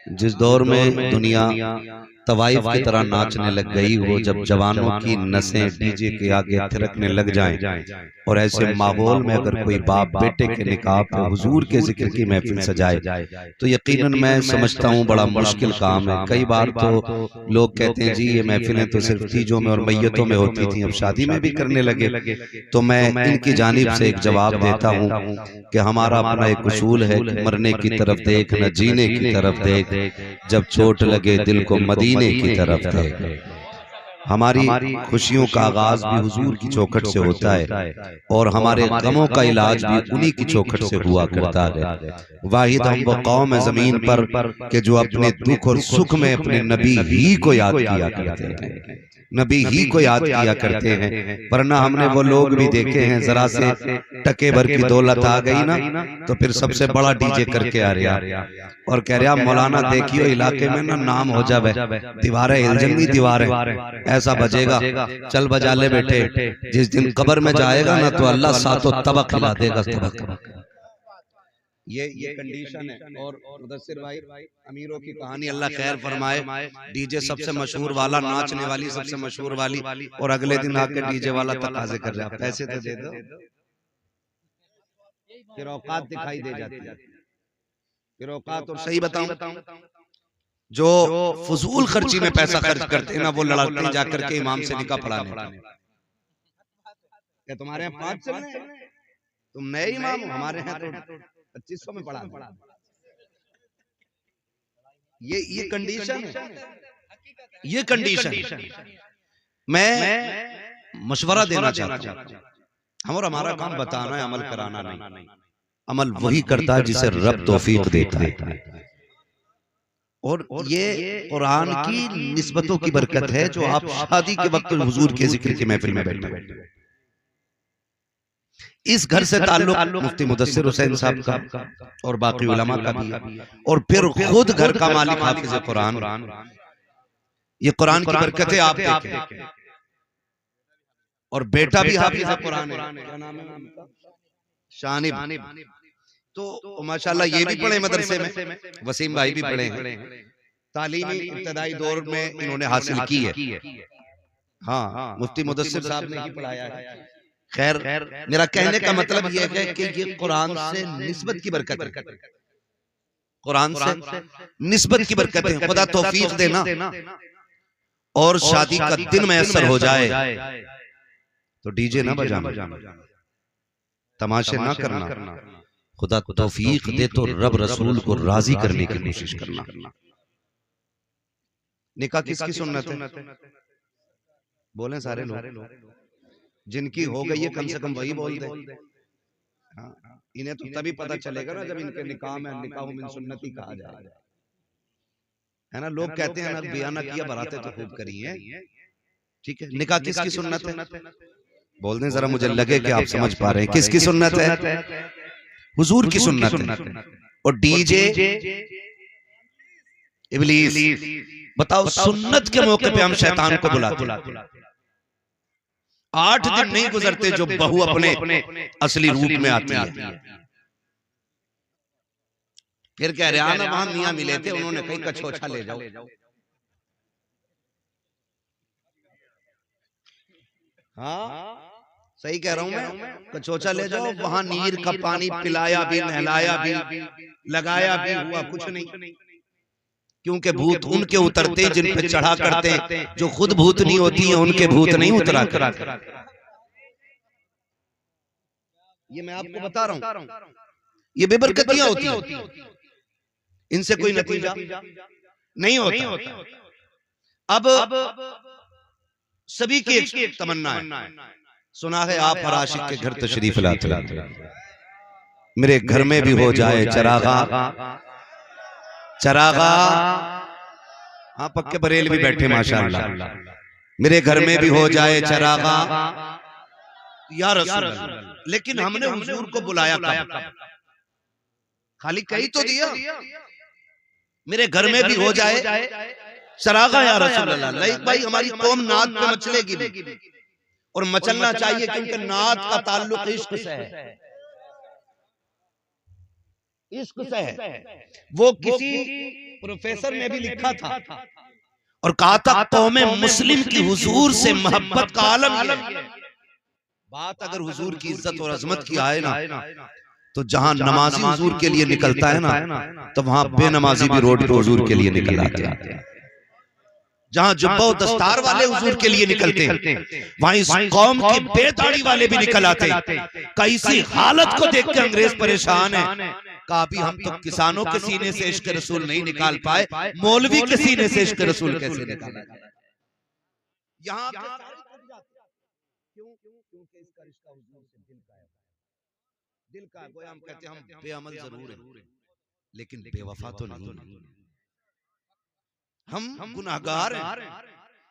जिस दौर में दुनिया तवाइफ की तरह नाचने लग गई हो, जब जवानों की नसें डीजे के आगे थिरकने लग जाएं, और ऐसे माहौल में अगर कोई बाप बेटे के निकाह पे हुजूर के जिक्र की महफिल सजाए, तो यकीनन मैं समझता हूँ बड़ा मुश्किल काम है। कई बार तो लोग कहते हैं जी ये महफिलें तो सिर्फ तीजों में और मैयतों में होती थी, अब शादी में भी करने लगे। तो मैं इनकी जानिब से एक जवाब देता हूँ कि हमारा अपना एक उसूल है कि मरने की तरफ देख न जीने की तरफ देख, जब चोट लगे दिल को मदीने की तरफ देख। हमारी खुशियों का आगाज भी हुजूर की चौखट से होता है और हमारे गमों का इलाज भी उन्हीं की चौखट से हुआ करता है। वाहिद हम वो कौम है जमीन पर कि जो अपने दुख और सुख में अपने नबी ही को याद किया करते हैं, नबी ही को याद किया करते हैं। वरना हमने वो लोग भी देखे हैं, जरा से टके भर की दौलत आ गई ना तो फिर सबसे बड़ा डीजे करके आ रहा और कह रहा मौलाना देखियो इलाके में ना नाम हो जावे, दीवारें हिल जाएंगी, दीवारें ऐसा बजेगा, चल बजा ले बेटे, जिस दिन कब्र में जाएगा ना तो अल्लाह सातों तबक खिला देगा तबक। ये कंडीशन है। और मुदस्सिर भाई अमीरों की कहानी अल्लाह खैर फरमाए, डीजे सबसे मशहूर वाला, नाचने वाली सबसे मशहूर वाली, और अगले दिन आके डीजे वाला तकाजे कर रहा पैसे तो दे दो, फिर औकात दिखाई दे जाती है। फिर औकात, और सही बताऊं जो फजूल खर्ची में पैसा खर्च करते हैं ना, वो लड़ाते हैं जाकर के इमाम से निकाह पढ़ाने। क्या तुम्हारे यहाँ 5 चल रहे हैं? तुम नए इमाम हो, हमारे यहाँ तो 2500 में पढ़ा। ये कंडीशन है, ये कंडीशन। मैं मशवरा देना चाहता हूँ, हम और हमारा काम बताना है, अमल कराना नहीं। अमल वही करता है जिसे रब तौफीक देता है। और ये कुरान की निस्बतों की बरकत है जो आप शादी के वक्त हुजूर के जिक्र की महफिल में बैठे। इस घर से ताल्लुक मुफ्ती मुदस्सिर हुसैन साहब का और बाकी उलमा का भी है, और फिर खुद घर का मालिक हाफिज कुरान। ये कुरान की बरकतें आप देखें, और बेटा भी हाफिज कुरान है, क्या नाम है उनका? शानिब। तो माशाल्लाह ये भी पढ़े मदरसे में, वसीम भाई भी पढ़े हैं, तालीमी इब्तदाई दौर में इन्होंने हासिल की है। हाँ, मुफ्ती मुदस्सिर साहब ने ही पढ़ाया है। खैर मेरा कहने का मतलब यह है कि ये कुरान से निस्बत की बरकत है, कुरान से निस्बत की बरकत है। खुदा तौफीक देना और शादी का दिन मैसर हो जाए तो डीजे ना बजाना, तमाशे ना करना, खुदा तौफीक दे तो रब रसूल को राजी करने की कोशिश करना। निकाह किसकी सुन्नत है? बोलें सारे लोग, जिनकी हो गई है कम से कम वही बोल दे। हाँ, इन्हें तो तभी पता चलेगा ना जब इनके निकाह में निकाह मिन सुन्नती कहा जाएगा, है ना। लोग कहते हैं ना बयाना किया, बरातें तो खूब करी हैं, ठीक है। निकाह किसकी सुन्नत है? बोल दें जरा, मुझे लगे कि आप समझ पा रहे हैं। किसकी सुन्नत है? हुजूर की सुन्नत है। और डीजे इब्लीस। बताओ, सुन्नत के मौके पे हम शैतान को बुलाते हैं। 8 दिन नहीं गुजरते जो बहू अपने असली रूप में आती है। फिर कह रहे हैं ना वहां मियां मिले थे, उन्होंने कहीं कछोछा ले जाओ। हाँ सही कह रहा हूं मैं, कछोछा ले जाओ। वहां नीर का पानी पिलाया भी, नहलाया भी, लगाया भी, हुआ कुछ नहीं। क्योंकि भूत उनके उतरते जिन पे चढ़ा करते, जो खुद भूत नहीं होती है उनके भूत नहीं उतरा कर। ये मैं आपको बता रहा हूं, ये बेबरकतियां होती हैं, इनसे कोई नतीजा नहीं होता। अब सभी की एक तमन्ना है, सुना है आप हर आशिक के घर तशरीफ लाते, मेरे घर में भी हो जाए चरागा। चरागा, हाँ पक्के बरेल भी बैठे माशाअल्लाह। मेरे घर में भी हो जाए चरागा या रसूल अल्लाह। लेकिन हमने हुजूर को बुलाया कब? खाली कही तो दिया, मेरे घर में भी हो जाए चरागा या रसूल अल्लाह। लाइक भाई हमारी कौम नात पे मचलेगी भी, और मचलना चाहिए, क्योंकि नात का ताल्लुक इश्क से है, इश्क से है। वो किसी प्रोफेसर ने भी लिखा था और कहा था कौम मुस्लिम की हुजूर से मोहब्बत का आलम ये है। बात अगर हुजूर की इज्जत और अजमत की आए ना, तो जहां नमाजी हुजूर के लिए निकलता है ना, तो वहां बेनमाजी भी रोड पे हुजूर के लिए निकल आते हैं। जहां जुब्बा दस्तार वाले हुजूर के लिए निकलते हैं, वहां इस कौम की बेदाढ़ी वाले भी निकल आते हैं। कैसी हालत को देख के अंग्रेज परेशान है। कहा अभी हम तो किसानों के सीने से इश्क रसूल नहीं निकाल पाए, मौलवी के सीने से इश्क रसूल कैसे निकाला जाए? यहाँ क्योंकि इसका रिश्ता हुजूर से दिल का है। दिल का गोया हम कहते हैं हम बेअमल जरूर हैं, लेकिन बेवफा तो नहीं है। हम गुनाहगार हैं,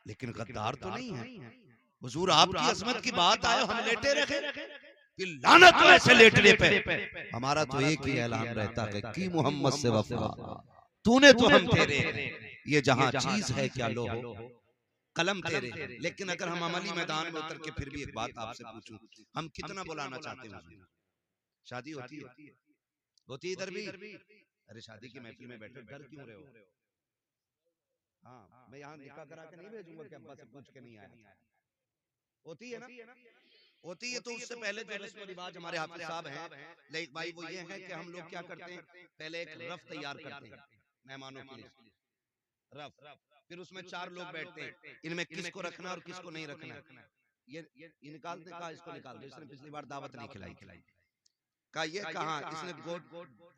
लेकिन गद्दार तो नहीं है। हुजूर आपकी अजमत की बात आए, हम लेटे रखे कि लानत हो ऐसे लेटने पे। हमारा तो एक ही ऐलान रहता है कि मोहम्मद से वफा, तूने तो हम तेरे, ये जहां चीज है क्या लो कलम तेरे। लेकिन अगर हम अमली मैदान में उतर के फिर भी एक बात आपसे पूछूं, हम कितना बुलाना चाहते हैं? शादी होती है, होती इधर भी। अरे शादी की महफिल में बैठे डर क्यों रहे हो? हाँ, मैं यहाँ निकाह करा के नहीं भेजूंगा कि अब्बा से पूछ के नहीं आया। होती है ना, होती है। तो उससे पहले जो रस्म रिवाज हमारे हाफिज साहब हैं, लेकिन भाई वो ये है कि हम लोग क्या करते हैं, पहले एक रफ तैयार करते हैं मेहमानों के लिए, रफ। फिर उसमें 4 लोग बैठते हैं, इनमें किसको रखना और किसको नहीं रखना। ये निकालते, कहा इसको निकाल दो, इसने पिछली बार दावत नहीं खिलाई। कहा ये कहा इसने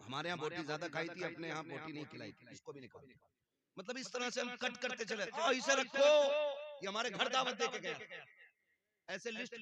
हमारे यहाँ बोटी ज्यादा खाई थी, अपने यहाँ बोटी नहीं खिलाई थी, इसको भी निकाल। मतलब इस तरह से हम कट करते चले, इसे रखो, ये हमारे घर दावत दे के गया। ऐसे लिस्ट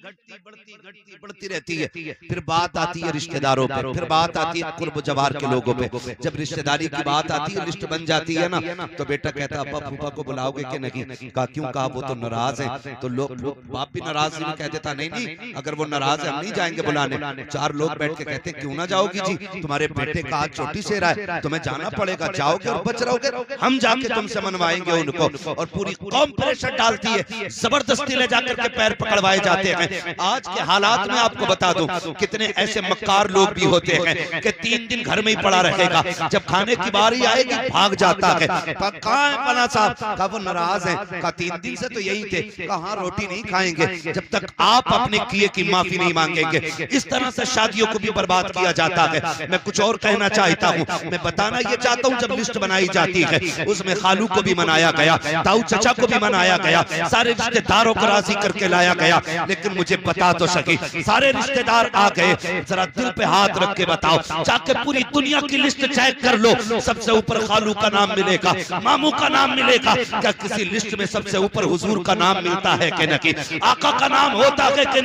बढ़ती रहती है। फिर बात आती है रिश्तेदारों पे, फिर बात आती है कुर्ब जवार के लोगों पे। जब रिश्तेदारी की बात आती है, लिस्ट बन जाती है ना, तो बेटा कहता अब्बा फूफा को बुलाओगे कि नहीं? कहा क्यों? कहा वो तो नाराज है। तो लोग बाप भी नाराज नहीं, कह देता नहीं अगर वो नाराज है हम नहीं जाएंगे बुलाने। 4 लोग बैठ के कहते क्यों ना जाओगी जी, तुम्हारे बेटे का आज चोटी से रहा है, तुम्हें जाना पड़ेगा, जाओगे और बच रहोगे, हम जाके तुमसे मनवाएंगे उनको। और पूरी कौम प्रेशर डालती है, जबरदस्ती ले जाकर के पैर पकड़वाए जाते हैं। आज के हालात में आपको बता दूं, कितने ऐसे मक्कार लोग भी होते हैं कि 3 दिन घर में ही पड़ा रहेगा, जब खाने की बारी आएगी भाग जाता है। कहाँ है पना साहब? कहा वो नाराज है। कहा 3 दिन से तो यही थे। कहा रोटी नहीं खाएंगे जब तक आप अपने किए की माफी नहीं मांगेंगे। इस तरह से शादियों को भी बर्बाद किया जाता है। मैं कुछ और कहना चाहता हूँ, मैं बताना ये चाहता हूँ, जब लिस्ट बनाई जाती है उसमें खालू को भी मनाया गया, ताऊ चचा को भी मनाया गया, सारे रिश्तेदारों को राजी करके लाया गया। लेकिन मुझे बता तो सके, सारे रिश्तेदार आ गए, जरा दिल पे हाथ रख के बताओ, जाके पूरी दुनिया की लिस्ट चेक कर लो, सबसे ऊपर खालू का नाम मिलेगा, मामू का नाम मिलेगा। क्या किसी लिस्ट में सबसे ऊपर हुजूर का नाम मिलता है कि नहीं? आका का नाम होता है कि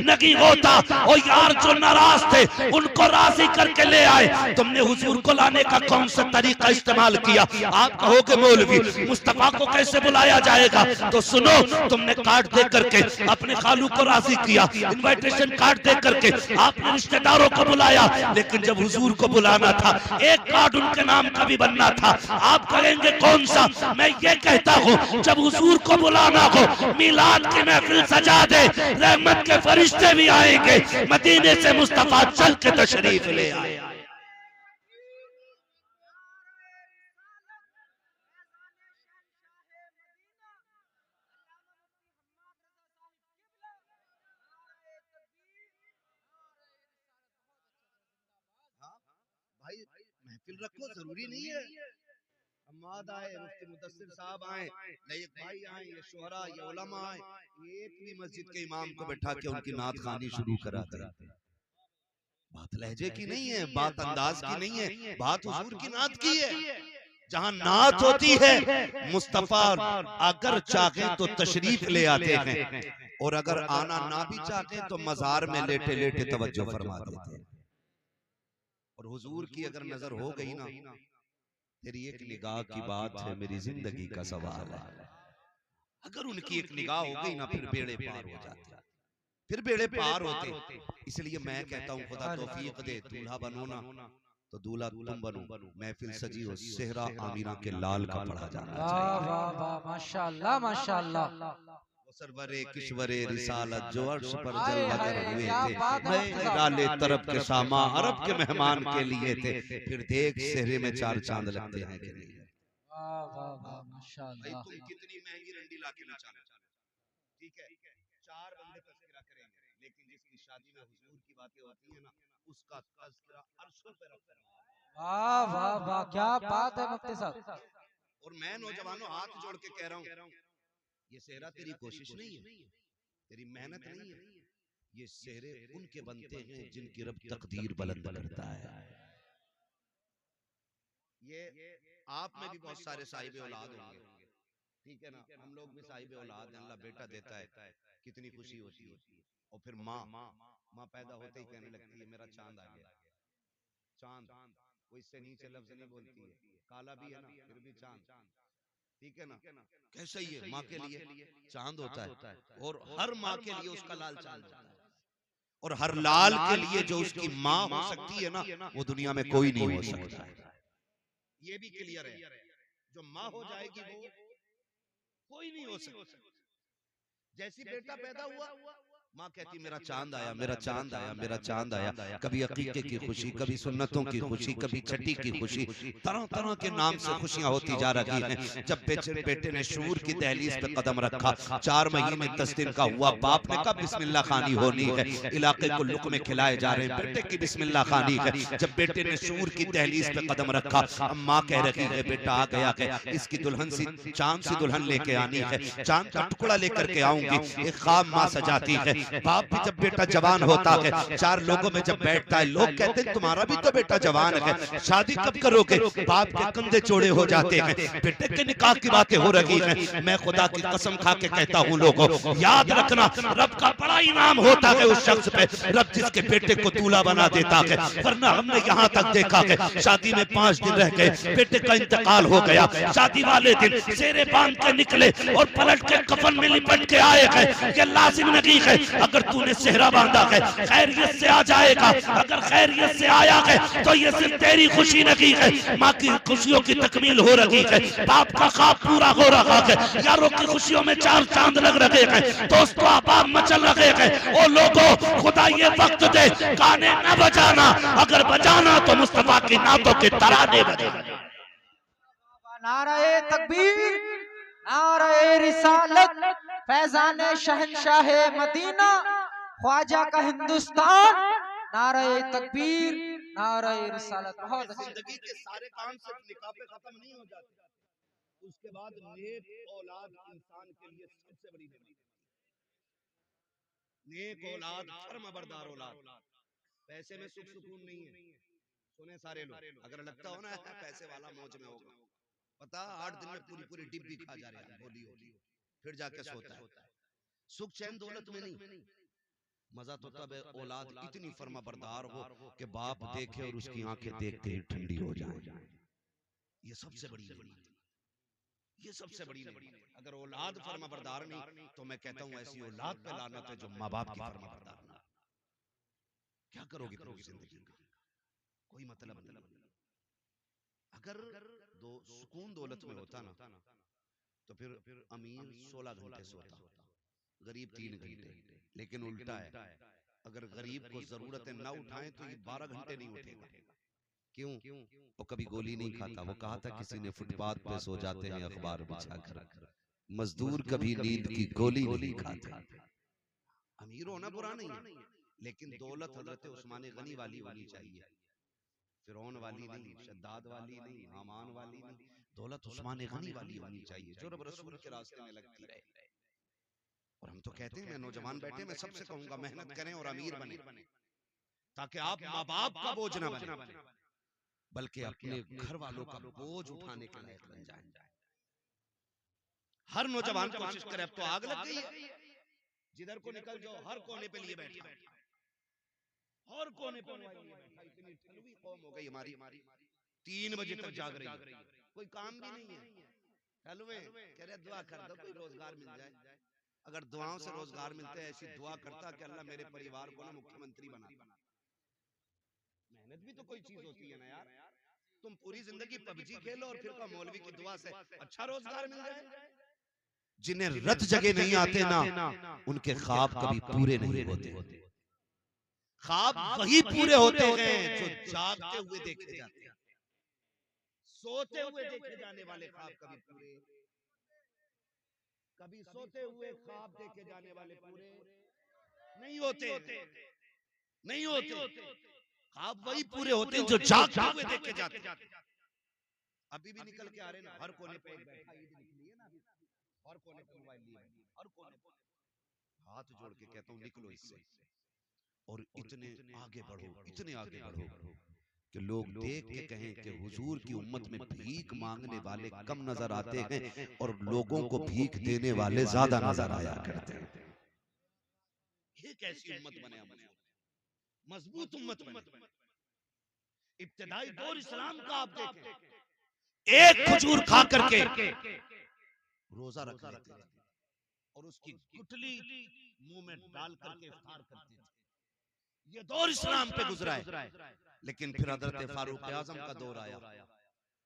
नहीं होता? और यार जो नाराज थे उनको राजी करके ले आए। तुमने हुजूर को लाने का कौन सा तरीका इस्तेमाल किया? आप कहोगे मौलवी मुस्तफा को कैसे बुलाया जाएगा? तो सुनो, तुमने कार्ड दे करके अपने खालू को राजी किया, इनविटेशन कार्ड दे करके आपने रिश्तेदारों को बुलाया, लेकिन जब हुजूर को बुलाना था एक कार्ड उनके नाम का भी बनना था। आप कहेंगे कौन सा? मैं ये कहता हूँ, जब हुजूर को बुलाना हो मिलाद की महफिल सजा दे, रहमत के फरिश्ते भी आएंगे, मदीने से मुस्तफा चल के तशरीफ ले आए। भाई महफिल रखो, जरूरी नहीं है अम्माद आए, मुफ्ती मुदस्सिर साहब आए, लयक भाई आए, ये शोहरा, ये उलमा आए, एक भी मस्जिद के इमाम को बैठा के उनकी नात खानी शुरू करा दे। बात लहजे की नहीं है, बात अंदाज की नहीं है, बात हुजूर की नात की है। जहां नात होती है मुस्तफा अगर चाहे तो तशरीफ ले आते हैं, और अगर आना ना भी चाहते तो मजार में लेटे लेटे तवज्जो फरमा देते हैं। और हुजूर की अगर नजर हो गई ना, तेरी एक निगाह की बात है, मेरी जिंदगी का सवाल है। अगर उनकी एक निगाह हो गई ना, फिर बेड़े पार हो जाते, फिर बेड़े पार होते। इसलिए मैं कहता हूँ खुदा तौफीक दे, दूल्हा बनो ना तो दूल्हा तुम बनो, महफिल सजी हो सेहरा आमीना के लाल का पढ़ा जाना चाहिए। वाह वाह, माशाअल्लाह माशाअल्लाह। सरवरे किश्वरे रिसालत जो अर्श पर जलवागर हुए थे, मैं डाले तरफ के सामा अरब के मेहमान के लिए थे। फिर देख सेहरे में 4 चांद लगते हैं कि नहीं? वाह वाह वाह भाई माशाल्लाह। तुम कितनी महंगी रंडी लाके नचा लो, ठीक है, चार बंदे तस्करा करेंगे, लेकिन जिसकी शादी में हुजूर की बातें होती है ना, उसका तस्करा अर्शों पे रखता है। वाह वाह वाह क्या बात है मुफ्ती साहब। और मैं नौजवानों हाथ जोड़ के कह रहा हूँ, ये सेहरा तेरी कोशिश नहीं है, तेरी मेहनत नहीं है, ये सेहरे उनके बनते हैं जिनकी रब तकदीर बुलंद करता है। ये आप में भी बहुत सारे साहिब औलाद होंगे, ठीक है ना, हम लोग भी साहिब औलाद हैं, अल्लाह बेटा देता है, कितनी खुशी होती है। और फिर माँ पैदा होते ही कहने लगती है मेरा चांद आ गया। चांद कोई इससे नीचे लफ्ज नहीं बोलती है, काला भी है ना फिर भी चांद, ठीक है ना, कैसा ही है माँ के लिए चांद होता है, और हर माँ के लिए उसका लाल चांद होता है, और हर लाल के लिए जो उसकी माँ हो सकती है ना, वो दुनिया में कोई नहीं हो सकता। ये भी क्लियर है, जो माँ हो जाएगी वो कोई नहीं हो सकता। जैसी बेटा पैदा हुआ, माँ कहती मेरा चांद आया, मेरा चांद आया, मेरा चांद आया। कभी अकीके की खुशी, कभी सुन्नतों की खुशी, कभी छठी की खुशी, तरह तरह के नाम से खुशियां होती जा रही हैं। जब बेटे ने शूर की दहलीज पे कदम रखा, 4 महीने 10 दिन का हुआ, बाप ने कहा बिस्मिल्लाह खानी होनी है, इलाके को लुक़मे खिलाए जा रहे हैं, बेटे की बिस्मिल्लाह खानी है। जब बेटे ने शूर की दहलीज पे कदम रखा, अब माँ कह रही है बेटा आ गया है, इसकी दुल्हन सी चांद सी दुल्हन लेके आनी है, चांद का टुकड़ा लेकर के आऊंगी। एक ख्वाब माँ सजाती है। बाप भी जब बेटा जवान होता है, 4 लोगों में जब बैठता है, लोग कहते हैं तुम्हारा भी तो बेटा जवान है, शादी कब करोगे? बाप के कंधे चौड़े हो जाते हैं, बेटे के निकाह की बातें हो रही हैं। मैं खुदा की कसम खा के कहता हूँ लोगों, याद रखना रब का बड़ा इनाम होता है उस शख्स पे, रब जिसके बेटे को दूल्हा बना देता है। वरना हमने यहाँ तक देखा है शादी में 5 दिन रह गए, बेटे का इंतकाल हो गया, शादी वाले दिन सेरे बांध के निकले और पलट के कफन में लिपट के आए हैं। ये लाजिम नहीं है, अगर तूने सेहरा बांधा है खैरियत से आ जाएगा, अगर खैरियत से आया है तो ये सिर्फ तेरी खुशी नहीं है, माँ की खुशियों की तकमील हो रही है, बाप का ख्वाब पूरा हो रहा है, यारों की खुशियों में 4 चांद लग रहे हैं, दोस्तों अहबाब मचल रहे हैं। ओ लोगों, खुदा ये वक्त दे गाने न बजाना, अगर बजाना तो मुस्तफा की नातों के तराने बजाना। नारे तकबीर, नारे रिसालत, फैजाने शहनशाह मदीना, ख्वाजा का हिंदुस्तान, नारे तकबीर, नारे रिसालत। बहुत अच्छे। जिंदगी के सारे काम सिर्फ निकाह पे खत्म नहीं हो जाते, उसके बाद नेक औलाद इंसान के लिए सबसे बड़ी नेमत है। नेक औलाद, फर्माबरदार औलाद। पैसे में सुख सुकून नहीं है, सुने सारे लोग, अगर लगता हो ना पैसे वाला मौज में होगा, पता 8 दिन में पूरी पूरी डिब्बी खा जा रहे हैं, बोली होगी, फिर जाके सोता है। सुख चैन दौलत में नहीं, मजा तो तब है औलाद इतनी फर्माबरदार हो कि बाप देखे और उसकी आंखें देखते ही ठंडी हो जाए। ये सबसे बड़ी नेमत है, ये सबसे बड़ी नेमत है। अगर औलाद फर्माबरदार नहीं तो मैं कहता हूँ ऐसी औलाद पे लानत है जो माँ बाप की फर्माबरदार ना। क्या करोगे पूरी जिंदगी का, कोई मतलब नहीं। अगर दो सुकून दौलत में होता ना तो फिर अमीर 16 घंटे सोता, गरीब 3 घंटे, लेकिन उल्टा है, अगर गरीब को जरूरत है ना उठाएं तो ये 12 घंटे नहीं उठेगा। क्यों? वो कभी गोली नहीं खाता, वो कहा था किसी ने फुटपाथ पे सो जाते हैं अखबार बिछाकर, मजदूर कभी नींद की गोली नहीं खाते। अमीर होना बुरा नहीं है, लेकिन दौलत हजरत उस्मान गनी वाली होनी चाहिए, फिरौन वाली नहीं, शद्दाद वाली नहीं, हामान वाली नहीं, दौलत उस्मान गनी वाली होनी चाहिए जो रब रसूल के रास्ते में लगती रहे। और हम तो कहते हैं, मैं नौजवान बैठे, मैं सबसे कहूंगा मेहनत करें और अमीर बने, ताकि आप माँ बाप का बोझ न बने, बल्कि अपने घर वालों का बोझ उठाने के लायक बन जाए। हर नौजवान कोशिश करे, अब तो आग लग गई है, जिधर को निकल जाओ हर कोने पे लिए बैठा, हर कोने पे इतनी ठलवी कौम हो गई हमारी, 3 बजे तक जाग रही है, कोई काम भी नहीं है, ठलवे कह रहे दुआ कर दो कोई रोजगार मिल जाए। अगर दुआओं से रोजगार मिलते हैं, ऐसी दुआ करता कि अल्लाह मेरे परिवार को ना मुख्यमंत्री बना। मेहनत भी तो कोई चीज होती है ना यार, तुम पूरी जिंदगी पबजी खेलो और फिर का मौलवी की दुआ से अच्छा रोजगार मिल जाए। जिन्हें रत जगह नहीं आते ना, उनके ख्वाब कभी पूरे नहीं होते। ख्वाब वही पूरे होते हैं जो जागते हुए देखे जाते हैं, सोते हुए देखे जाने वाले ख्वाब कभी पूरे, कभी सोते हुए ख्वाब देखे जाने वाले पूरे नहीं होते, नहीं होते। ख्वाब वही पूरे होते हैं जो जागते हुए देखे जाते हैं। अभी भी निकल के आ रहे हैं ना, हर कोने पे एक बैठा, ये भी निकली है ना अभी, हर कोने पे मोबाइल लिए बैठा, हर कोने पे। हाथ जोड़ के कहता हूँ निकलो इससे, और इतने आगे बढ़ो, इतने आगे बढ़ो कि लोग देख के कहें कि हुजूर की उम्मत में भीख मांगने वाले कम नजर आते हैं और लोगों को भीख देने वाले ज्यादा नजर आया करते हैं। ये कैसी उम्मत बने हम, मजबूत उम्मत बने। इब्तिदाई दौर इस्लाम का आप देखें, एक खजूर खा करके रोजा रख लेते थे और उसकी गुठली मुंह में डाल करके इफ्तार करते थे। ये दौर इस्लाम पे गुजरा है। लेकिन फिर हजरत फारूक आजम का दौर आया,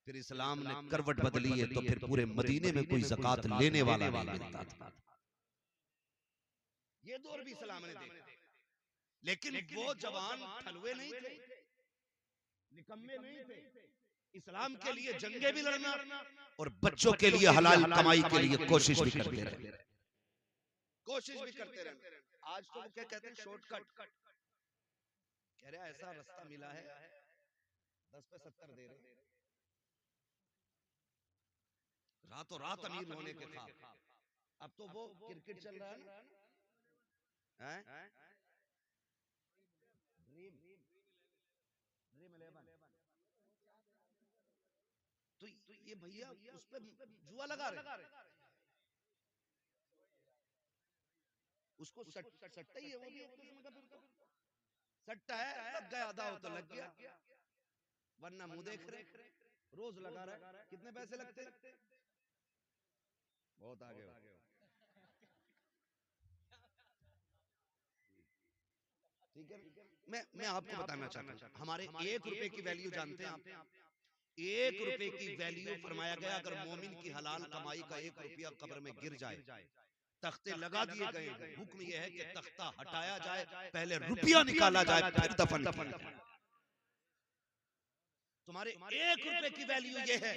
फिर इस्लाम ने करवट बदली है, तो फिर पूरे मदीने में कोई ज़कात लेने वाला नहीं मिलता था। ये दौर भी इस्लाम ने देखा, लेकिन वो जवान ठलुए नहीं थे, निकम्मे नहीं थे। इस्लाम के लिए जंगे भी लड़ना और बच्चों के लिए हलाल कमाई के लिए कोशिश भी करते रहे, कोशिश भी करते रहे। आज तो क्या कहते हैं, शॉर्टकट कह रहे, ऐसा रास्ता मिला है 10 पे 70 दे रहे, रातों रात अमीर होने के ख्वाब। अब तो वो क्रिकेट चल रहा है ना, ड्रीम ड्रीम 11, तो ये भैया उस पे जुआ लगा रहे, उसको सट्टा ही है, वो भी एक किस्म का, फिर तो सट्टा है, लग गया आधा हो तो लग गया, वरना मुंह देख रहे, रोज लगा रहा है। कितने पैसे लगते, बहुत आगे हो। ठीक है, मैं आपको बताना चाहता हूँ, हमारे 1 रुपए की वैल्यू जानते हैं आप? 1 रुपए की वैल्यू फरमाया गया, अगर मोमिन की हलाल कमाई का 1 रुपया कब्र में गिर जाए, तख्ते लगा दिए गए हैं, हुक्म यह है कि तख्ता हटाया जाए, पहले रुपया निकाला जाए, फिर दफन किया जाए। तुम्हारे 1 रुपए की वैल्यू ये है,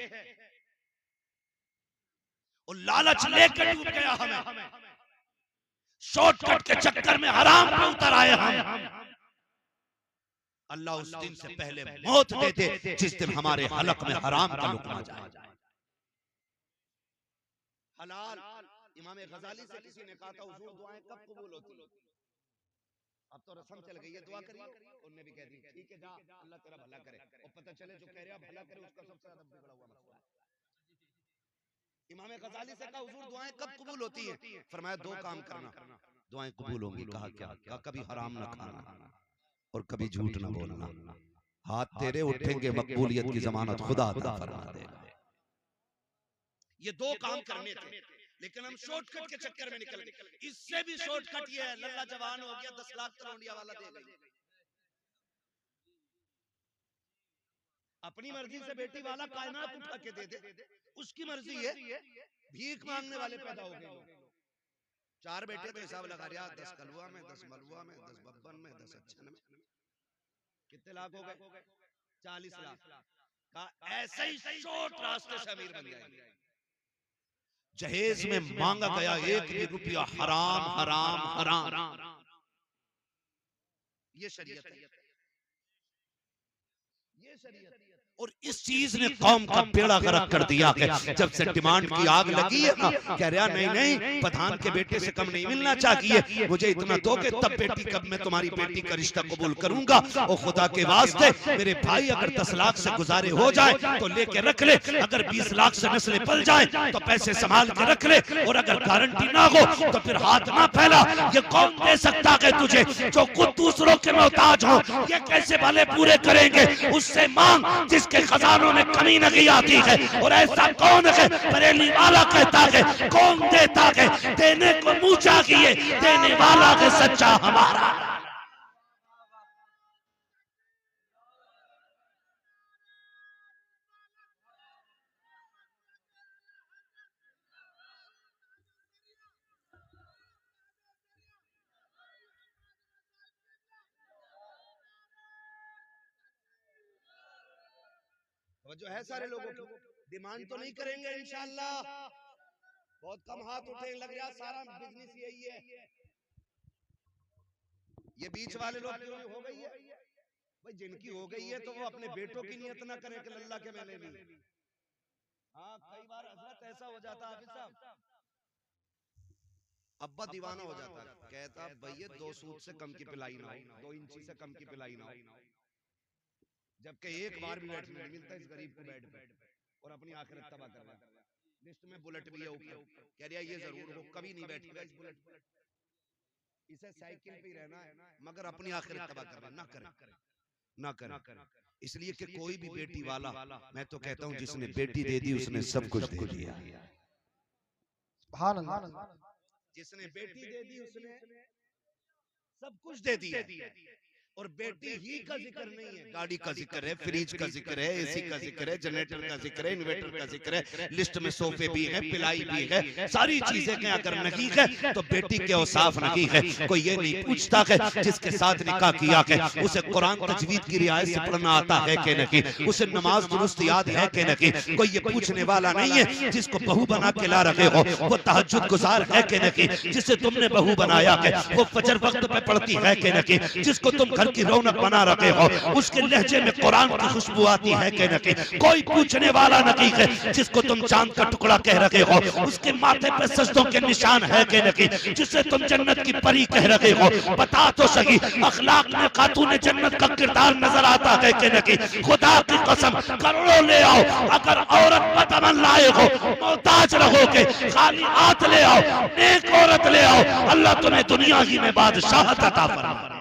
और लालच लेकर डूब गया हमें, शॉर्टकट के चक्कर में हराम पे उतर आए हम। अल्लाह उस दिन से पहले मौत दे दे जिस दिन हमारे हलक में हराम का लुक्मा जाए। हलाल, इमाम गजाली से किसी ने कहा था, हुजूर दुआएं कब कबूल होती? अब तो रस्म चल गई है, दुआ करिए। उन्होंने भी कह दी, ठीक है जा, अल्लाह तेरा भला करे। और पता चले जो कह रहा भला करे उसका सबसे ज्यादा बिगड़ा हुआ मसला है। इमाम गजाली से कहा, हुजूर दुआएं कब कबूल होती है? फरमाया 2 काम करना, दुआएं कबूल होंगी। कहा क्या? कहा कभी हराम ना खाना और कभी झूठ ना बोलना। हाथ तेरे उठेंगे, मकबूलियत की जमानत खुदा अता फरमा देगा। ये 2 काम करने थे, लेकिन हम शॉर्टकट के चक्कर में निकल गए। इससे भी शॉर्टकट ये है, लल्ला जवान हो गया, 10 लाख तलौंडिया वाला दे गई। अपनी मर्जी से बेटी वाला कायनात उठा के दे दे, उसकी मर्जी है। भीख मांगने वाले पैदा हो गए। 4 बेटे तो हिसाब लगा रहा, 10 कलुआ में, 10 मलुआ में, 10 बब्बन में, 10 अच्छन में, कितने लाख हो गए? 40 लाख का। ऐसे ही शॉर्ट रास्ते से अमीर बन जाएंगे। जहेज में मांगा गया 1 भी रुपया हराम हराम हराम। ये शरीयत है, ये शरीयत। और इस चीज ने कौम का बेड़ा गर्क कर दिया है। जब से डिमांड की आग लगी है ना, कह रहा नहीं नहीं, प्रधान के बेटे से कम नहीं मिलना चाहिए, मुझे इतना दोगे तब बेटी, कब मैं तुम्हारी बेटी का रिश्ता कबूल करूंगा। और खुदा के वास्ते मेरे भाई, अगर 10 लाख से गुजारे हो जाए तो लेके रख ले, अगर 20 लाख से नस्लें पल जाए तो पैसे संभाल के रख ले, और अगर गारंटी ना हो तो फिर हाथ ना फैला। ये कौन दे सकता है तुझे जो खुद दूसरों के मोहताज हो? ये कैसे भले पूरे करेंगे? उससे मांग जिसके खजानों में कमी नहीं आती है। और ऐसा कौन है? बरेली वाला कहता है, कौन देता है? देने को मुंह चाहिए, देने वाला है सच्चा हमारा। और जो है सारे लोगों की डिमांड तो नहीं करेंगे इंशाल्लाह, बहुत कम हाथ उठे, लग रहा सारा बिजनेस यही है। ये बीच वाले लोग क्यों नहीं हो गई है भाई? जिनकी हो गई है तो वो अपने बेटों की नियत ना करें कि अल्लाह के मैंने ली। हाँ, कई बार हजरत ऐसा हो जाता हाफिज साहब, अब्बा दीवाना हो जाता, कहता भैया 2 सूत से कम की पिलाई ना हो, 2 इंची से कम की पिलाई ना हो, जबकि एक बार भी बैठने नहीं मिलता इस गरीब को बेड पे, और अपनी आखिरत तबाह कर रहा है। लिस्ट में बुलेट भी है ऊपर, कह रहा ये जरूर हो, कभी नहीं बैठेगा इस बुलेट पर, इसे साइकिल पे ही रहना है, मगर अपनी आखिरत तबाह कर रहा है। ना करें, ना करें। इसलिए कि कोई भी बेटी वाला, मैं तो कहता हूं जिसने बेटी दे दी उसने सब कुछ दे दिया। सुभान अल्लाह। जिसने बेटी दे दी उसने सब कुछ दे दिया। और बेटी ही का जिक्र नहीं है, गाड़ी का जिक्र है, फ्रिज का जिक्र है, एसी का जिक्र है, जनरेटर का जिक्र है, इन्वर्टर का जिक्र है, लिस्ट में सोफे भी है, पिलाई भी है, सारी चीजें क्या अगर नहीं है तो बेटी के औसाफ नहीं है। कोई ये नहीं पूछता है जिसके साथ निकाह किया है उसे कुरान तजवीद की रियायत से पढ़ना आता है कि नहीं, उसे नमाज दुरुस्त याद है कि नहीं। कोई ये पूछने वाला नहीं है जिसको बहू बना के ला रहे हो वो तहज्जुद गुजार है कि नहीं, जिसे तुमने बहू बनाया है वो फजर वक्त पे पढ़ती है कि नहीं, जिसको तुम घर की रौनक बना रखे हो उसके लहजे में कुरान की खुशबू आती है कि नहीं। कोई पूछने वाला नहीं है जिसको तुम चांद का टुकड़ा कह रहे हो उसके माथे पे सजदों के निशान है कि नहीं, जिसे तुम जन्नत की परी कह रहे हो। बता तो सही अखलाक में खातून जन्नत का किरदार नजर आता है कि नहीं। खुदा की कसम करोड़ों ले आओ, अगर औरत बदमन लाए हो मोहताज रहोगे, खाली हाथ ले आओ, नेक औरत ले आओ, अल्लाह तुम्हें दुनिया ही में बादशाह अता फरमाएगा।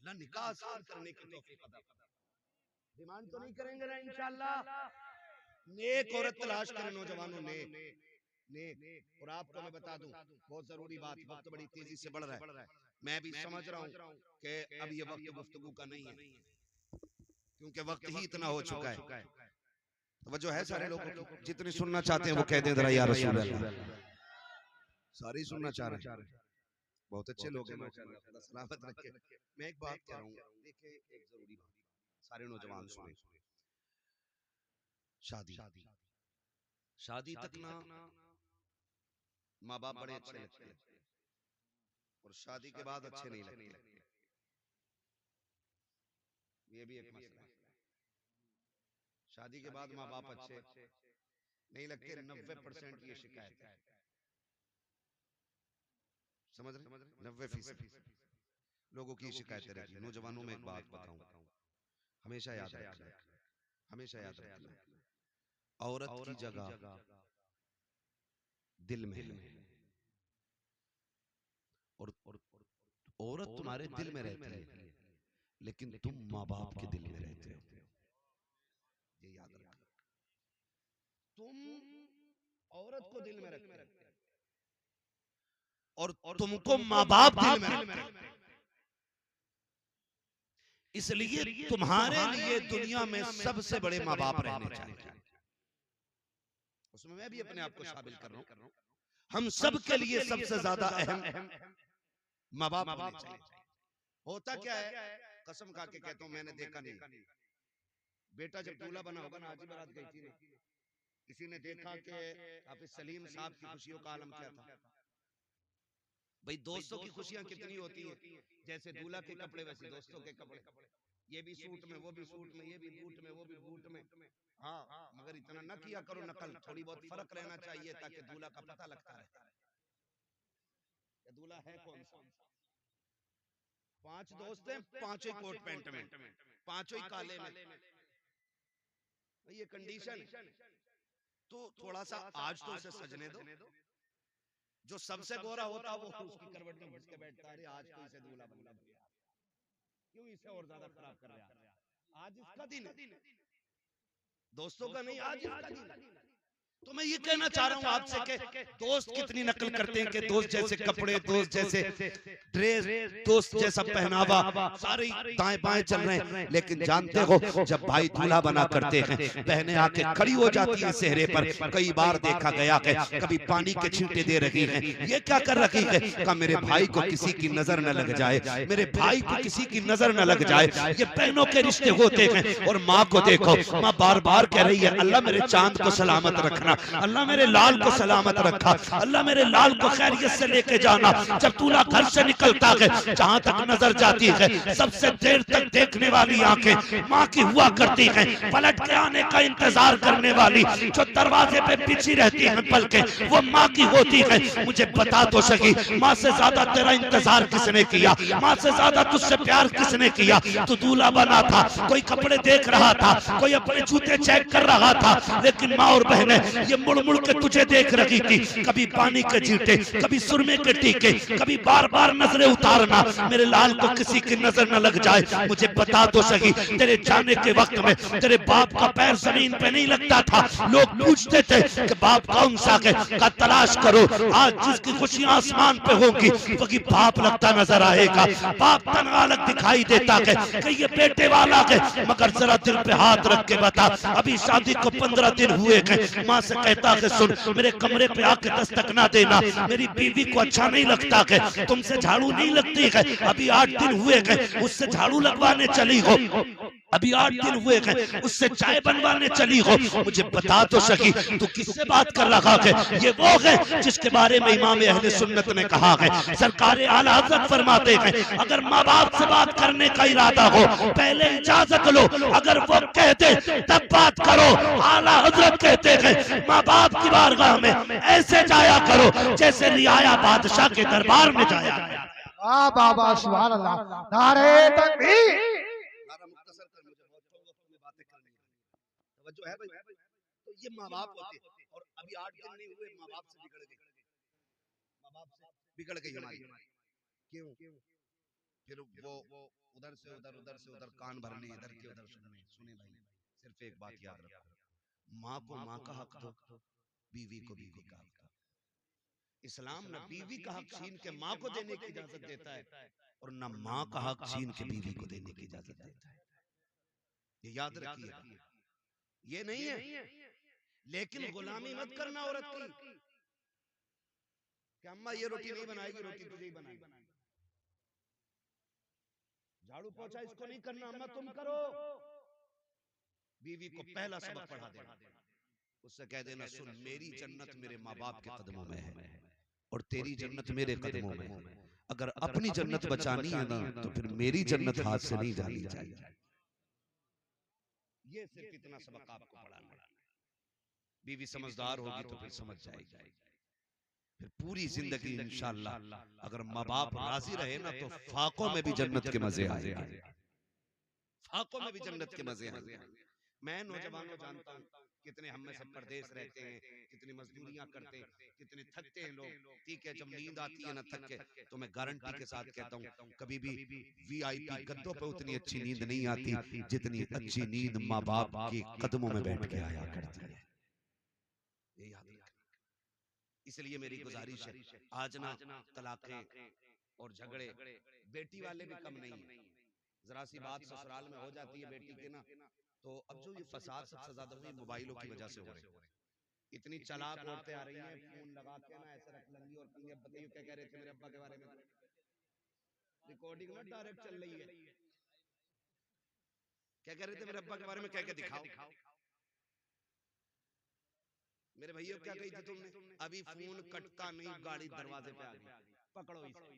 अल्लाह निकाह आसान करने की तौफीक अता फरमाए। डिमांड तो नहीं करेंगे ना इंशाल्लाह। नेक औरत तलाश करें नौजवानों, नेक। और आपको मैं बता दूं बहुत जरूरी बात, वक्त बड़ी तेजी से बढ़ रहा है, मैं भी समझ रहा हूं कि अब ये वक्त गुफ्तगू का नहीं है, क्योंकि वक्त ही इतना हो चुका है। तो जो है सारे लोग जितने सुनना चाहते हैं वो कह दें जरा या रसूल अल्लाह। सारे सुनना चाह रहे हैं, बहुत अच्छे लोग हैं माशाल्लाह, अल्लाह सलामत रखे। मैं एक बात कह रहा हूँ, देखिए एक जरूरी बात, सारे नौजवान सुने, शादी तक ना माँ बाप बड़े अच्छे लगते हैं और शादी के बाद अच्छे नहीं लगते, ये भी एक मसला है। शादी के बाद माँ बाप अच्छे नहीं लगते, 90% ये शिकायत है, समझ रहे, 90% लोगों की शिकायतें रहती है। नौजवानों में एक बात बताऊं, हमेशा याद रखना, हमेशा याद रखना, औरत की जगह दिल में है, और औरत तुम्हारे दिल में रहती है लेकिन तुम माँ बाप के दिल में रहते हो, ये याद रखना। तुम औरत को दिल में रखते हो और तुमको माँ बाप दिल में रखते हो, इसलिए तुम्हारे लिए दुनिया में सबसे बड़े माँ बाप रहने चाहिए। उसमें मैं भी अपने आप को शामिल कर रहा हूं, हम सब के लिए सबसे ज्यादा अहम माँ बाप होने चाहिए। होता क्या है, कसम खा के कहता हूं मैंने देखा नहीं, बेटा जब दूल्हा बना होगा ना, आज ही बारात गई थी ना, किसी ने देखा कि हाफिज सलीम साहब की खुशियों का आलम क्या था। भाई दोस्तों की खुशियां कितनी होती हैं, जैसे दूल्हा के कपड़े वैसे दोस्तों के कपड़े, ये भी सूट में वो भी सूट में, ये भी बूट में वो भी बूट में। हाँ, मगर इतना न किया करो नकल, थोड़ी बहुत फर्क रहना चाहिए ताकि दूल्हा का पता लगता रहे दूल्हा है कौन सा। 5 दोस्त हैं, पांचों कोट पैंट में, पांचों काले में, ये कंडीशन। तो थोड़ा सा आज तो उसे सजने दो, जो सबसे गोरा होता वो उसकी करवट में घुस के बैठता है, आज तो इसे दूल्हा बनना दिया, क्यों इसे और ज्यादा खराब कर रहा है। आज इसका दिन है, दोस्तों का नहीं, आज इसका दिन है। तो मैं ये कहना चाह रहा हूँ आपसे कि दोस्त कितनी नकल करते हैं कि दोस्त जैसे कपड़े, दोस्त जैसे ड्रेस, दोस्त जैसा पहनावा, सारे दाएं बाएं चल रहे हैं। लेकिन जानते हो जब भाई दूल्हा बना करते हैं, बहनें आके खड़ी हो जाती हैं सेहरे पर। कई बार देखा गया कि कभी पानी के छींटे दे रही हैं, ये क्या कर रही है कि मेरे भाई को किसी की नजर न लग जाए, मेरे भाई को किसी की नजर न लग जाए। ये बहनों के रिश्ते होते हैं। और माँ को देखो, माँ बार बार कह रही है अल्लाह मेरे चांद को सलामत रखना, अल्लाह मेरे लाल को सलामत रखा, अल्लाह मेरे लाल को खैरियत से लेके जाना। जब दूल्हा घर से निकलता है, जहां तक नजर जाती है, सबसे देर तक देखने वाली आंखें माँ की हुआ करती हैं। पलट के आने का इंतजार करने वाली जो दरवाजे पे बिछी रहती हैं पलकें, वो माँ की होती है। मुझे बता तो सकी, माँ से ज्यादा तेरा इंतजार किसने किया, माँ से ज्यादा तुझसे प्यार किसने किया। तू दूल्हा बना था, कोई कपड़े देख रहा था, कोई अपने जूते चेक कर रहा था, लेकिन माँ और बहनें ये मुड़ मुड़ के तुझे देख रही थी। कभी पानी के छींटे, कभी सुरमे के टीके, कभी बार बार नजरें उतारना, मेरे लाल को किसी की नजर न लग जाए। मुझे बता तो सही, तेरे जाने के वक्त में तेरे बाप का पैर जमीन पे नहीं लगता था। लोग पूछते थे कि बाप कौन सा है, का तलाश करो। आज जिसकी खुशियां आसमान पे होंगी वही बाप लगता नजर आएगा। बाप तनहा अलग दिखाई देता है कि ये बेटे वाला है, मगर जरा दिल पे हाथ रख के बता, अभी शादी को 15 दिन हुए हैं। माँ से कहता है सुन, मेरे कमरे पे आके दस्तक ना देना, मेरी बीवी को अच्छा नहीं लगता है, तुमसे झाड़ू नहीं लगती है, अभी 8 दिन हुए हैं उससे झाड़ू लगवाने चली हो, अभी 8 दिन हुए हैं उससे चाय बनवाने चली हो। मुझे बता तो सकी तू किससे बात कर रहा है। ये वो है जिसके बारे में इमाम अहले सुन्नत ने कहा है, सरकार आला हज़रत फरमाते हैं अगर माँ बाप से बात करने का इरादा हो पहले इजाजत लो, अगर वो कहते तब बात करो। आला हज़रत कहते हैं माँ बाप की बारगाह में ऐसे जाया करो जैसे रियाया बादशाह के दरबार में जाया। वाह बाबा सुभान अल्लाह, नारे तकबीर। जो है भाई, तो ये माँ बाप होते हैं। और अभी 8 दिन नहीं हुए माँ बाप से बिगड़ गए, माँ बाप से बिगड़ गई हमारी। क्यों? फिर वो उधर से उधर, उधर से उधर कान भरने, इधर के उधर सुनने। सुने भाई, सिर्फ एक बात याद रखो, माँ को माँ का हक दो, बीवी को बीवी का हक दो। इस्लाम न बीवी का हक छीन के माँ को देने की इजाजत देता है और न माँ का हक छीन के बीवी को देने की इजाजत देता है। ये याद रखिए, ये नहीं है। लेकिन गुलामी मत करना औरत की कि अम्मा ये रोटी नहीं बनाएगी, रोटी तुझे ही बनाएगी। झाड़ू पोछा इसको नहीं करना, अम्मा तुम करो। बीवी को पहला सबक पढ़ा देना, उससे कह देना सुन मेरी जन्नत मेरे माँ बाप के कदमों में है और तेरी जन्नत मेरे कदमों में है। अगर अपनी जन्नत बचानी है ना तो फिर मेरी जन्नत हाथ से नहीं जानी चाहिए। ये सिर्फ इतना सबक आपको पढ़ाना है। बीवी समझदार होगी तो फिर समझ जाएगी। फिर पूरी जिंदगी इंशाअल्लाह अगर माँ बाप राजी रहे ना तो फाकों में भी जन्नत के मजे आएंगे, फाकों में भी जन्नत के मजे आएंगे। मैं नौजवानों जानता हूँ कितने हम में सब परदेश रहते हैं, कितनी मजदूरियां करते हैं, कितने थकते हैं लोग। ठीक है, जब नींद आती है ना थक के, तो मैं गारंटी के साथ कहता हूँ कभी भी वीआईपी गद्दों पे उतनी अच्छी नींद नहीं आती जितनी अच्छी नींद माँ बाप के कदमों में बैठ के आया करती है। ये याद रखना। इसलिए मेरी गुजारिश है, आज ना तलाकें और झगड़े बेटी वाले भी कम नहीं है। जरा सी बात ससुराल में हो जाती है बेटी के ना, तो अब जो ये फसाद सबसे ज्यादा हुई मोबाइलों की वजह से हो रहे हैं। इतनी चालाक औरतें आ रही हैं, फोन लगा के ना ऐसे रख लेंगी और कहेंगे बताइए क्या कह रहे थे मेरे अब्बा के बारे में। रिकॉर्डिंग ना डायरेक्ट चल रही है, क्या कह रहे थे मेरे अब्बा के बारे में, कह के दिखाओ। मेरे भैया क्या कही थी तुमने? अभी फोन कटता नहीं गाड़ी दरवाजे पे आ गई, पकड़ो इसे।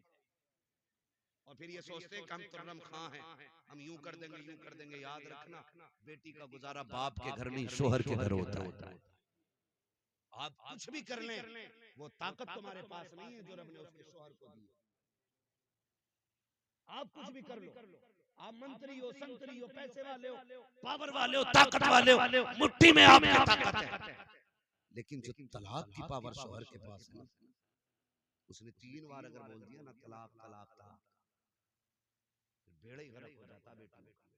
और फिर ये सोचते हैं कि हम तुर्रम खां हैं, हम यूं कर देंगे यूं कर देंगे। याद रखना बेटी का गुजारा बाप के घर नहीं शोहर के घर होता है। आप कुछ भी कर लें वो ताकत तुम्हारे पास नहीं है जो रब ने उसके शोहर को दी। आप कुछ भी कर लो, आप मंत्री हो, संतरी हो, पैसे वाले हो, पावर वाले हो, ताकत वाले हो, मुट्ठी में आपकी ताकत है। लेकिन जो तलाक की पावर शोहर के पास है ना, उसने 3 बार अगर बोल दिया ना तलाक तलाक तलाक, बेड़ा ही गर्क हो जाता बेटियों का।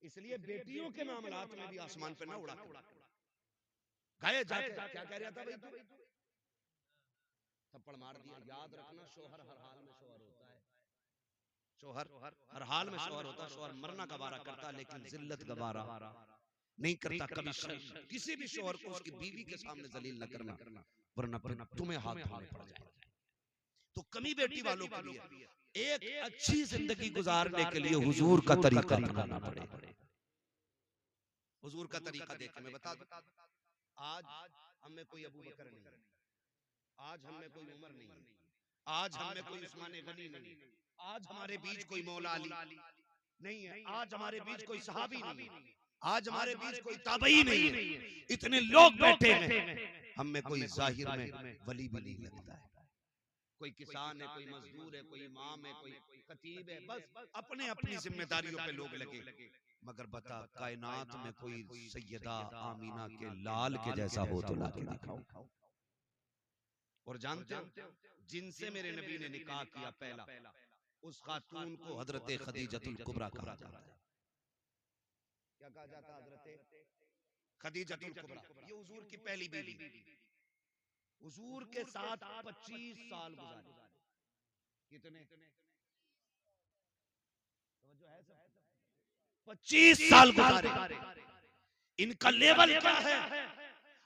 इसलिए बेटियों के मामलात में भी आसमान पे ना उड़ा के, गए जाके क्या कह रहा था भाई तू? थप्पड़ मार दिया। याद रखना, शोहर हर हाल में शोहर होता है। शोहर हर हाल में शोहर होता है। शोहर मरना गवारा करता है, लेकिन जिल्लत गवारा नहीं करता। कभी किसी भी शोहर को उसकी बीवी के सामने जलील न करना, वरना फिर तुम्हें हाथ धोने पड़ जाए। तो कमी बेटी वालों के लिए एक अच्छी जिंदगी गुजारने के लिए हुजूर का तरीका अपनाना पड़ेगा। हुजूर का तरीका देख मैं बता दूं, आज हम में कोई अबू बकर नहीं है, आज हम में कोई उमर नहीं है, आज हम में कोई उस्मान गनी नहीं है, आज हमारे बीच कोई मौला अली नहीं है, आज हमारे बीच कोई सहाबी नहीं है, आज हमारे बीच कोई ताबई नहीं है। इतने लोग बैठे हैं, हम में कोई जाहिर में वली भी नहीं लगता है। कोई किसान है, कोई मजदूर है, कोई इमाम है, कोई खतीब है, बस अपने अपनी जिम्मेदारियों पे लोग लगे। मगर बता, कायनात में कोई सैयदा आमीना के लाल के जैसा हो तो लाके दिखाओ। और जानते हो, जिनसे मेरे नबी ने निकाह किया पहला, उस खातून को हजरत खदीजतुल कुबरा कहा जाता है। क्या कहा जाता है? हजरत खदीजतुल कुबरा। ये हुजूर की पहली बीवी। हुजूर के साथ 25 साल गुजारे। कितने? 25 साल गुजारे। इनका लेवल क्या है?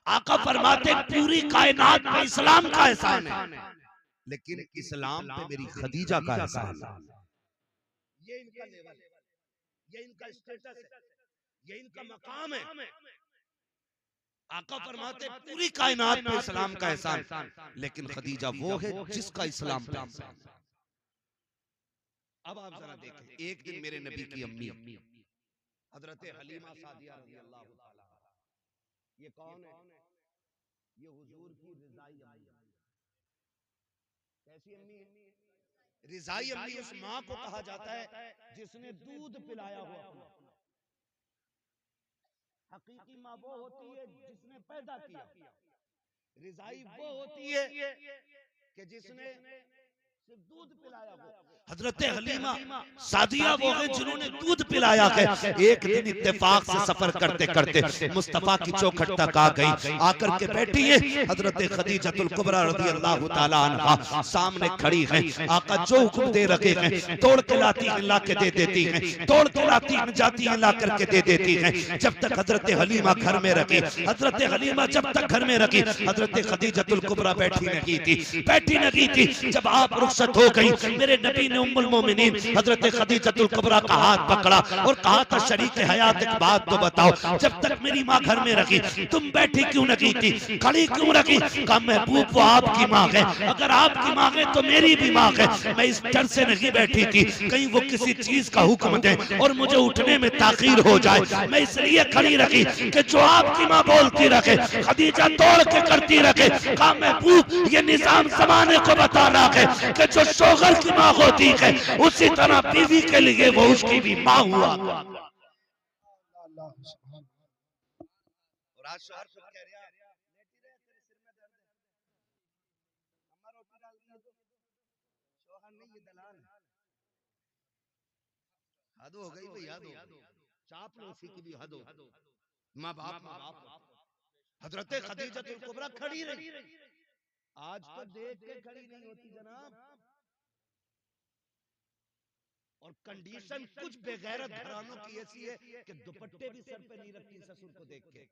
आका फरमाते पूरी कायनात में इस्लाम का एहसान है, लेकिन इस्लाम पे मेरी खदीजा का एहसान है। ये इनका लेवल है, ये इनका स्टेटस है, ये इनका मकाम है। आका फरमाते पूरी कायनात पे इस्लाम का एहसान, लेकिन खदीजा वो है जिसका इस्लाम पे एहसान। अब आप जरा देखें, एक दिन मेरे नबी की अम्मी हजरत हलीमा सादिया रज़ी अल्लाह ताला, ये कौन है? ये हुजूर की रिजाई अम्मी। कैसी अम्मी है? रिजाई अम्मी उस माँ को कहा जाता है जिसने दूध पिलाया हुआ अपना। हकीकी माँ वो होती है जिसने पैदा किया। रिजाई वो होती है कि जिसने सिर्फ दूध पिलाया हो। हजरत हलीमा सादिया वो है जिन्होंने दूध पिलाया है। एक दिन इत्तेफाक से सफर करते करते मुस्तफा की चौखट तक आ गई। आकर के बैठी है हजरत खदीजतुल कुबरा रज़ी अल्लाह ताला अन्हा, सामने खड़ी है। आका जो हुक्म दे रखे हैं, तोड़ के लाती हैं ला के दे देती हैं, तोड़ के लाती हैं जाती हैं ला करके दे देती हैं। जब तक हजरत हलीमा घर में रखी, हजरत हलीमा जब तक घर में रखी, हजरत खदीजतुल कुबरा बैठी नहीं थी। जब आप रुखसत हो गई, मेरे नबी ने उम्मुल मोमिनीन हजरत खदीजतुल कुबरा का हाथ पकड़ा और कहा था, शरीक हयात एक बात तो बताओ, जब तक मेरी माँ घर में रखी तुम बैठी क्यों नहीं थी, खड़ी क्यों रखी? कहा महबूब वो आपकी माँ है, अगर आपकी माँ है तो मेरी भी माँ है। मैं इस डर से नहीं बैठी थी कहीं वो किसी चीज का हुक्म दे और मुझे उठने में ताखीर हो जाए, मैं इसलिए खड़ी रखी कि जो आपकी माँ बोलती रखे खदीजा तोड़ के करती रखे। कहा महबूब ये निजाम जमाने को बताना है कि जो शोहर की माँ होती है उसी तरह बीवी के लिए वो उसकी भी माँ हुआ। और आज शोहर खुद कह रहा है, लेटी रहे, तेरे सिर में दर्द है, अम्मा रोटी डाल दिया तो शोहर नहीं, ये दलाल है। हद हो गई भाई, हद हो, चापलूसी की भी हद हो। माँ बाप हजरत खदीजतुल कुबरा खड़ी रही। आज तो देख के खड़ी नहीं होती जनाब। और कंडीशन कुछ बेगैरत घरानों की ऐसी है कि दुपट्टे भी सर पे नहीं रखती ससुर को देख के।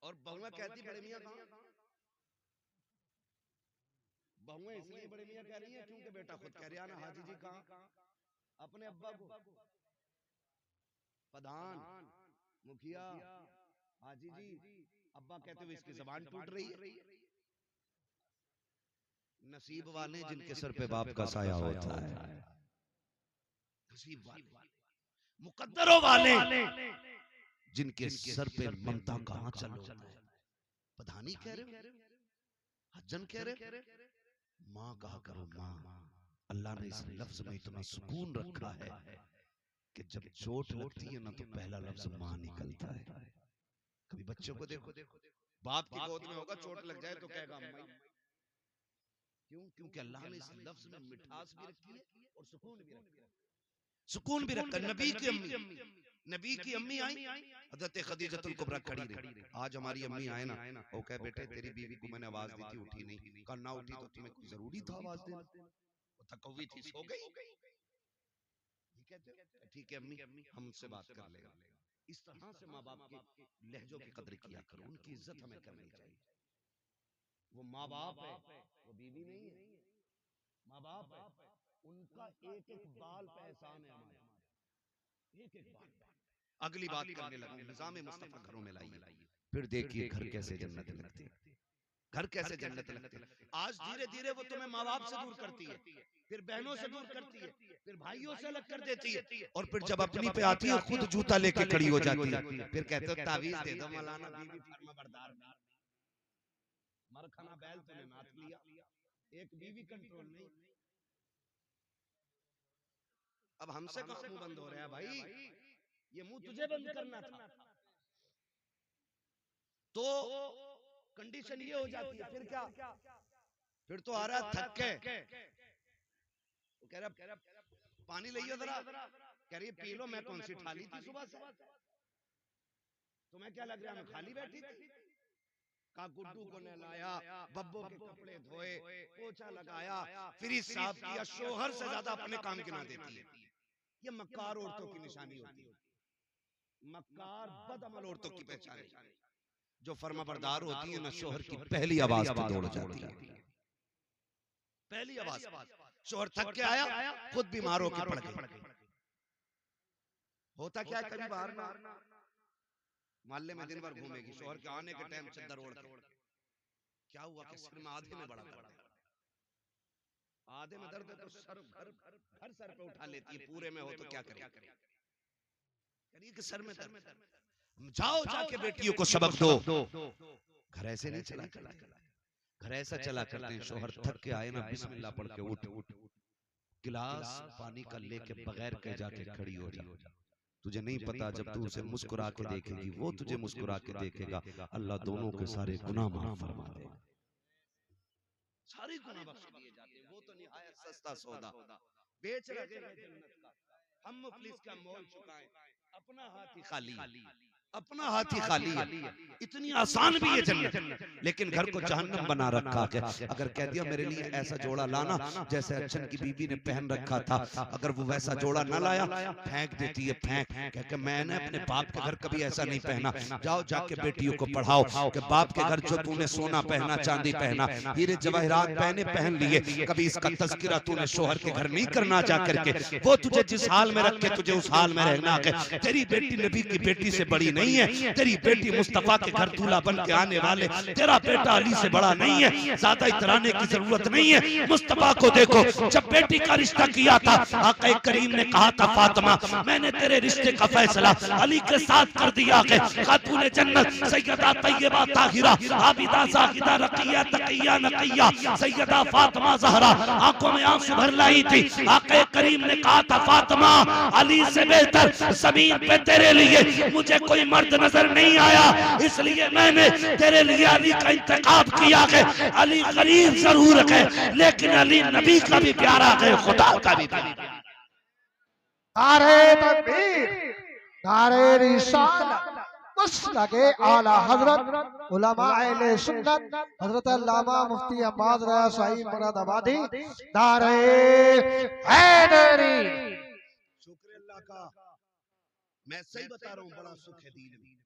और बहुएं कहती बड़े मियां कहां? बहुएं इसलिए बड़े मियां कह रही हैं क्योंकि बेटा खुद कह रहा ना, हाजी जी कहां? अपने अब्बा को प्रधान, मुखिया, हाजी जी, अब्बा कहते हुए इसकी जबान टूट रही है। नसीब वाले जिनके सर पे बाप का साया होता है, नसीब वाले, मुकद्दरों वाले जिनके सर पे ममता का आंचल होता है। प्रधानी कह रहे हो, हज्जन कह रहे हो, माँ कहा करो माँ। अल्लाह ने इस लफ्ज में इतना सुकून रखा है कि जब चोट लगती है ना तो पहला लफ्ज माँ निकलता है। कभी बच्चों को देखो, बाप की गोद में होगा, चोट लग जाए तो कहेगा अम्मा। क्यों? क्योंकि अल्लाह ने इस लफ्ज में मिठास भी रखी है और सुकून भी रखा है। सुकून भी रखा। नबी की अम्मी नबी की अम्मी आई, हजरत खदीजतुल कुबरा खड़ी रही। आज हमारी अम्मी आए ना, वो कहे बेटे तेरी बीवी को मैंने आवाज दी थी उठी नहीं, कहा ना उठी तो तुम्हें कोई जरूरी था आवाज देना, वो थकवी थी सो गई। ये कहते हो ठीक है अम्मी हम उनसे बात कर लेगा। इस तरह से माँ बाप के लहजों की कदर किया करो, उनकी इज्जत हमें करनी चाहिए। वो माँ बाप है, वो बीवी नहीं है, माँ बाप है, उनका एक एक बाल पे एहसान है हमारा, एक एक बाल पे। अगली बात करने लगा, निजाम मुस्तफा घरों में लाइए, फिर देखिए घर कैसे जन्नत लगती है, घर कैसे जन्नत लगती है। आज धीरे धीरे वो तुम्हें माँ बाप से दूर करती है, फिर बहनों से दूर करती है, फिर भाइयों से अलग कर देती है, और फिर जब अपनी पे आती है खुद जूता लेके खड़ी हो जाती है। फिर कहते हो तावीज दे दो मौलाना, बीवी फर्मा बरदार, मर खाना बैल तूने नाथ लिया, एक बीवी कंट्रोल नहीं। अब हमसे कहां मुंह बंद हो रहा है भाई, ये मुंह तुझे बंद करना था। तो कंडीशन ये हो जाती है, फिर क्या, फिर तो आ रहा थक के, वो कह रहा पानी लियो जरा, कह रही पी लो, मैं कौन सी थाली थी सुबह से, तुम्हें क्या लग रहा है मैं खाली बैठी थी। का गुड्डू को नहलाया, बब्बो के कपड़े धोए, पोछा लगाया, फिर इस साहब की शोहर से ज्यादा अपने काम गिना देती है। ये मक्कार औरतों की निशानी होती है, मक्कार बदअमल औरतों की पहचान है। जो फर्माबरदार होती है ना, शोहर की पहली आवाज पे दौड़ जाती है, पहली आवाज। शोहर थक के आया, खुद बीमार होकर पड़ गई। होता क्या है, कभी बाहर ना मोहल्ले में दिन भर घूमेगी, शोहर के आने के टाइम चद्दर ओढ़ के, क्या हुआ कि सिर में आधे में बड़ा दर्द है, आधे में दर्द है तो सर घर सर पे उठा लेती है, पूरे में हो तो क्या करे, करिए कि सर में दर्द। जाओ जाके बेटियों को सबक दो। घर ऐसे नहीं चला करते, घर ऐसा चला करते हैं, शोहर थक के आए ना बिस्मिल्लाह पढ़ के उठ, गिलास पानी का लेके बगैर कह जाके खड़ी हो जा। तुझे नहीं पता जब तू उसे मुस्कुरा के देखेगी, वो तुझे मुस्कुरा के देखेगा, अल्लाह दोनों के सारे गुनाह माफ फरमा देगा, सारे गुनाह बख्श दिए जाते हैं। वो तो निहायत सस्ता सौदा बेच रहे हैं जन्नत का, हम मुफलिस का मोल चुकाएं, अपना हाथ ही खाली, अपना हाथ ही खाली है। इतनी आसान भी ये जन्नत, लेकिन घर को जहन्नम बना रखा है। अगर कह दिया मेरे लिए ऐसा जोड़ा लाना जैसे अच्छन की बीबी ने पहन रखा था, अगर वो वैसा जोड़ा ना लाया फेंक देती है, फेंक कह के मैंने अपने बाप के घर कभी ऐसा नहीं पहना। जाओ जाके बेटियों को पढ़ाओ कि बाप के घर जो तूने सोना पहना, चांदी पहना, हीरे जवाहरात पहने पहन लिए, कभी इसका तज़किरा तूने शोहर के घर नहीं करना जा करके। वो तुझे जिस हाल में रखे तुझे उस हाल में रहना है। तेरी बेटी नबी की बेटी से बड़ी नहीं है, तेरी बेटी मुस्तफा के घर दूल्हा बन के आने वाले, तेरा बेटा अली से बड़ा नहीं है, ज्यादा इतराने की जरूरत नहीं है। मुस्तफा को देखो, जब बेटी का रिश्ता किया था आका करीम ने कहा था फातिमा मैंने तेरे रिश्ते का फैसला अली के साथ कर दिया है। खातून जन्नत सैयदा तैयबा ताहिरा आबिदा जाहिदा रकिया तकिया नकिया सैयदा फातिमा ज़हरा आंखों में आंसू भर लाई थी। आका करीम ने कहा था फातिमा अली से बेहतर ज़मीन पे तेरे लिए मुझे कोई मर्द नजर नहीं आया, इसलिए मैंने तेरे लिए अली का इंतखाब किया है। अली गरीब जरूर है लेकिन अली नबी का भी प्यारा है, खुदा का भी प्यारा। नारे तकबीर, नारे रिसालत, मसलके आला हजरत उलमाए अहले सुन्नत हजरत अल्लामा मुफ्ती अब्बास रया साहिब मुरादाबादी, नारे हैदरी। शुक्र अल्लाह का, मैं सही बता रहा हूँ, बड़ा सुख है दीन में।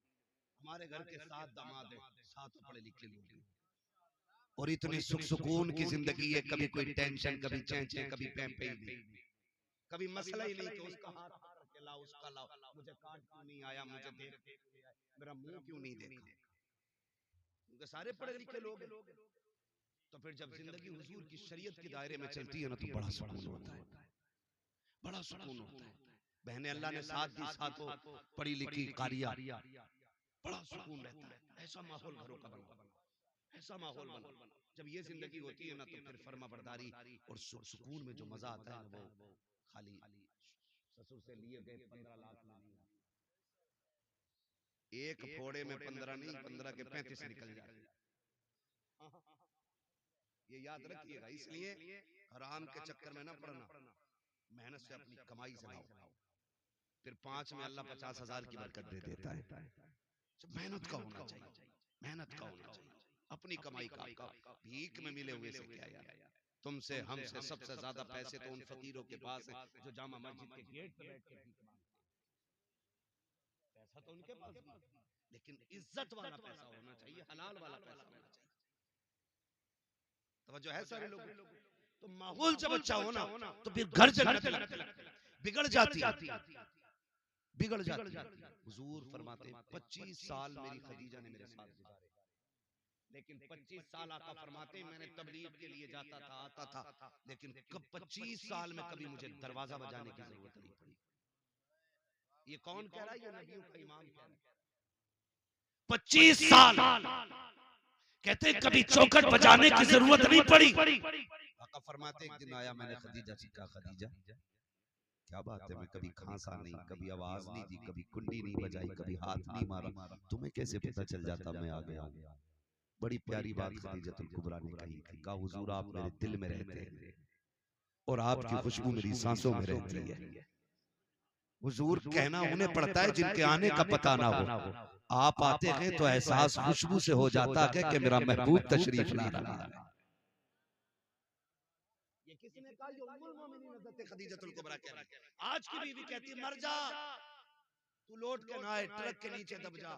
हमारे घर के 7 दामाद हैं, 7 पढ़े लिखे लोग हैं, और इतनी सुख सुकून की जिंदगी है, कभी कोई टेंशन, कभी चैंचे, कभी पैंपे नहीं, कभी मसला ही नहीं कि उसका हाथ हाथ के लाओ, उसका लाओ, मुझे कार्ड क्यों नहीं आया, मुझे देख मेरा मुंह क्यों नहीं देखा, क्योंकि सारे पढ़े लिखे लोग हैं। तो फिर जब जिंदगी हुजूर की शरीयत के दायरे में चलती है ना तो बड़ा सुकून होता है, बड़ा सुकून होता है। बहने अल्लाह ने साथ दी, साथों पढ़ी लिखी कारिया, बड़ा सुकून रहता है। ऐसा माहौल घरों का बना, ऐसा माहौल बना। जब ये जिंदगी होती है ना तो फिर फर्मा बरदारी और सुकून में जो मजा आता है ना वो खाली ससुर से लिए गए 15 लाख में नहीं आता। एक फोड़े में 15 नहीं, 15 के 35 निकल जाते। ये याद रखिएगा, इसलिए हराम के चक्कर में ना पड़ना, मेहनत से अपनी कमाई से लाओ, फिर 5 में अल्लाह 50,000 की बरकत दे देता है। मेहनत का होना चाहिए, मेहनत का होना चाहिए, अपनी कमाई का, भीख में मिले हुए से क्या यार। तुमसे हमसे सबसे ज्यादा पैसे तो उन फकीरों के पास है जो जामा मस्जिद के गेट पे बैठ के भीख मांगते हैं। पैसा तो उनके पास भी, लेकिन इज्जत वाला पैसा होना चाहिए, हलाल वाला पैसा होना चाहिए। तवज्जो है सारे लोग। तो माहौल जब अच्छा हो ना तो फिर घर जन्नत लगता है। बिगड़ जाती बिगड़ जाती। हुजूर फरमाते 25 साल मेरी खदीजा ने मेरे साथ गुजारे, लेकिन 25 साल आका फरमाते मैंने तबलीग के लिए जाता था, आता था, लेकिन कब 25 साल में कभी मुझे दरवाजा बजाने की जरूरत नहीं पड़ी। ये कौन कह रहा है? ये नबियों का इमाम कह रहा है। 25 साल कहते कभी चौखट बजाने की जरूरत नहीं पड़ी। आका फरमाते एक दिन आया, मैंने खदीजा से कहा, खदीजा क्या बात है, मैं कभी खांसा नहीं, कभी आवाज नहीं दी, कभी कुंडी नहीं बजाई, कभी हाथ नहीं मारा, तुम्हें कैसे पता चल जाता मैं आ गया हूं? बड़ी प्यारी बात खदीजतुल कुबरा ने कही थी, कहा हुजूर आप मेरे दिल में रहते हैं और आपकी खुशबू मेरी सांसों में रहती है। हुजूर कहना उन्हें पड़ता है जिनके आने का पता ना हो। आप आते हैं तो एहसास खुशबू से हो जाता है कि मेरा महबूब तशरीफ ला रहा है। ये किसने कहा? ये उम्मुल मोमिनीन हज़रत खदीजतुल कुबरा कह रही है। आज की बीवी कहती है मर जा, तू लौट के ना आए, ट्रक के नीचे दब जा,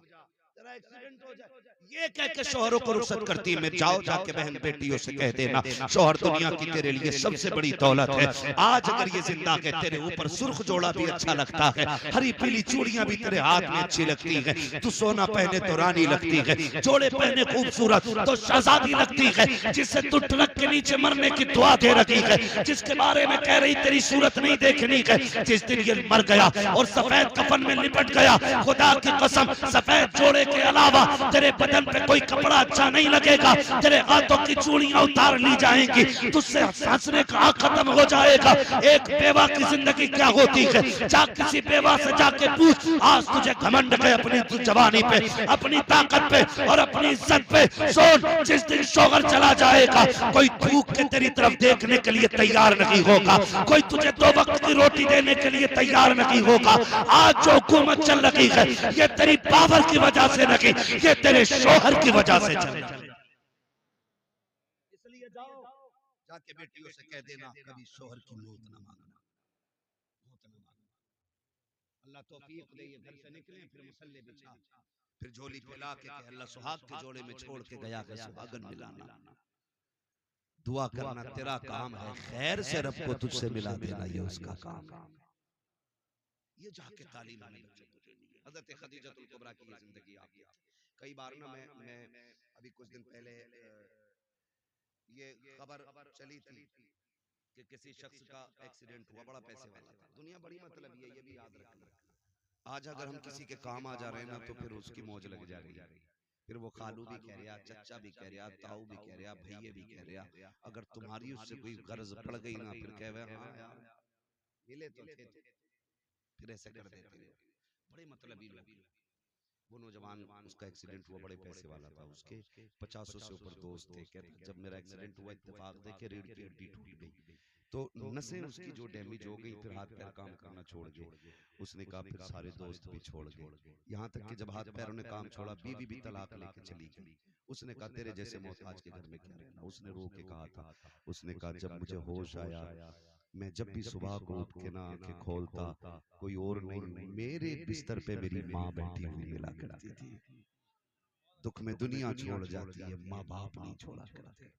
तेरा एक्सीडेंट हो जाए। ये कह के शोहरों को रुखसत करती है। मैं जाओ जाके बहन बेटियों से कह देना शोहर दुनिया की तेरे लिए सबसे बड़ी दौलत है। आज अगर ये जिंदा के तेरे ऊपर सुर्ख जोड़ा भी अच्छा लगता है, हरी पीली चूड़ियां भी तेरे हाथ में अच्छी लगती है, तू सोना पहने तो रानी लगती है, जोड़े पहने खूबसूरत तो शहजादी लगती है, जिससे तू ट्रक के नीचे मरने की दुआ दे रही है, जिसके बारे में कह रही तेरी सूरत नहीं देखनी है, जिस दिन ये मर गया और सफेद कफन में लिपट गया, खुदा की कसम सफेद जोड़े के अलावा तेरे बदन पे कोई कपड़ा अच्छा नहीं लगेगा, तेरे हाथों की चूड़ियां उतार ली जाएंगी, तुझसे हंसने का हक खत्म हो जाएगा। एक बेवा की जिंदगी क्या होती है? जा किसी बेवा से जाके पूछ, आज तुझे घमंड है अपनी जवानी पे, अपनी ताकत पे और अपनी इज्जत पे। सोच, जिस दिन शोहर चला जाएगा कोई थूक के तेरी तरफ देखने के लिए तैयार नहीं होगा, कोई तुझे 2 वक्त की रोटी देने के लिए तैयार नहीं होगा। आज जो हुकूमत चल रही है ये तेरी पावर की वजह से नहीं, ये तेरे शोहर की वजह से चल रही है। इसलिए जाओ जाके बेटियों से कह देना कभी शोहर की मौत ना मांगना, मौत ना मांगना। अल्लाह तौफीक दे, ये घर से निकले फिर मुसल्ले बिछा, फिर झोली फैला के अल्लाह सुहाग के जोड़े में छोड़ के गया है सुहागन मिलाना। दुआ करना तेरा काम है, खैर से रब को तुझसे मिला देना ये उसका काम है। ये जाके तालीम हमें बच्चों को देनी है। हज़रत खदीजतुल कुबरा की ये जिंदगी आपकी। कई बार ना मैं अभी कुछ दिन पहले ये खबर चली थी कि किसी शख्स का एक्सीडेंट हुआ, बड़ा पैसे वाला था। दुनिया बड़ी मतलब ये भी याद रखना। आज अगर हम किसी के काम आ जा रहे हैं ना तो फिर उसकी मौज लग जा रही है, फिर वो खालू भी कह रहा, चचा भी कह रहा, ताऊ भी कह रहा, भैये भी कह रहा। अगर तुम्हारी उससे कोई गर्ज पड़ गई ना फिर कह हाँ यार मिले तो थे, फिर ऐसे कर देते हो। बड़े मतलबी लोग। वो नौजवान उसका एक्सीडेंट हुआ, बड़े पैसे वाला था, उसके 50 से ऊपर दोस्त थे। कहते जब मेरा एक्सीडेंट हुआ इत्तेफाक देखे रीढ़ की हड्डी टूट गई, तो नसें उसकी जो डैमेज हो गई, फिर हाथ पैर काम करना छोड़ गए। उसने कहा फिर सारे दोस्त भी छोड़ गए, यहाँ तक कि जब हाथ पैरों ने काम छोड़ा बीवी भी तलाक लेके चली गई। उसने कहा तेरे जैसे मोहताज के घर में क्या रहना। उसने रो के कहा था, उसने कहा जब मुझे होश आया, मैं जब भी सुबह को उठ के ना आंखें खोलता कोई और नहीं, मेरे बिस्तर पे मेरी माँ बैठी हुई मिला करती थी। दुख में दुनिया छोड़ जाती है, माँ बाप नहीं छोड़ा करते,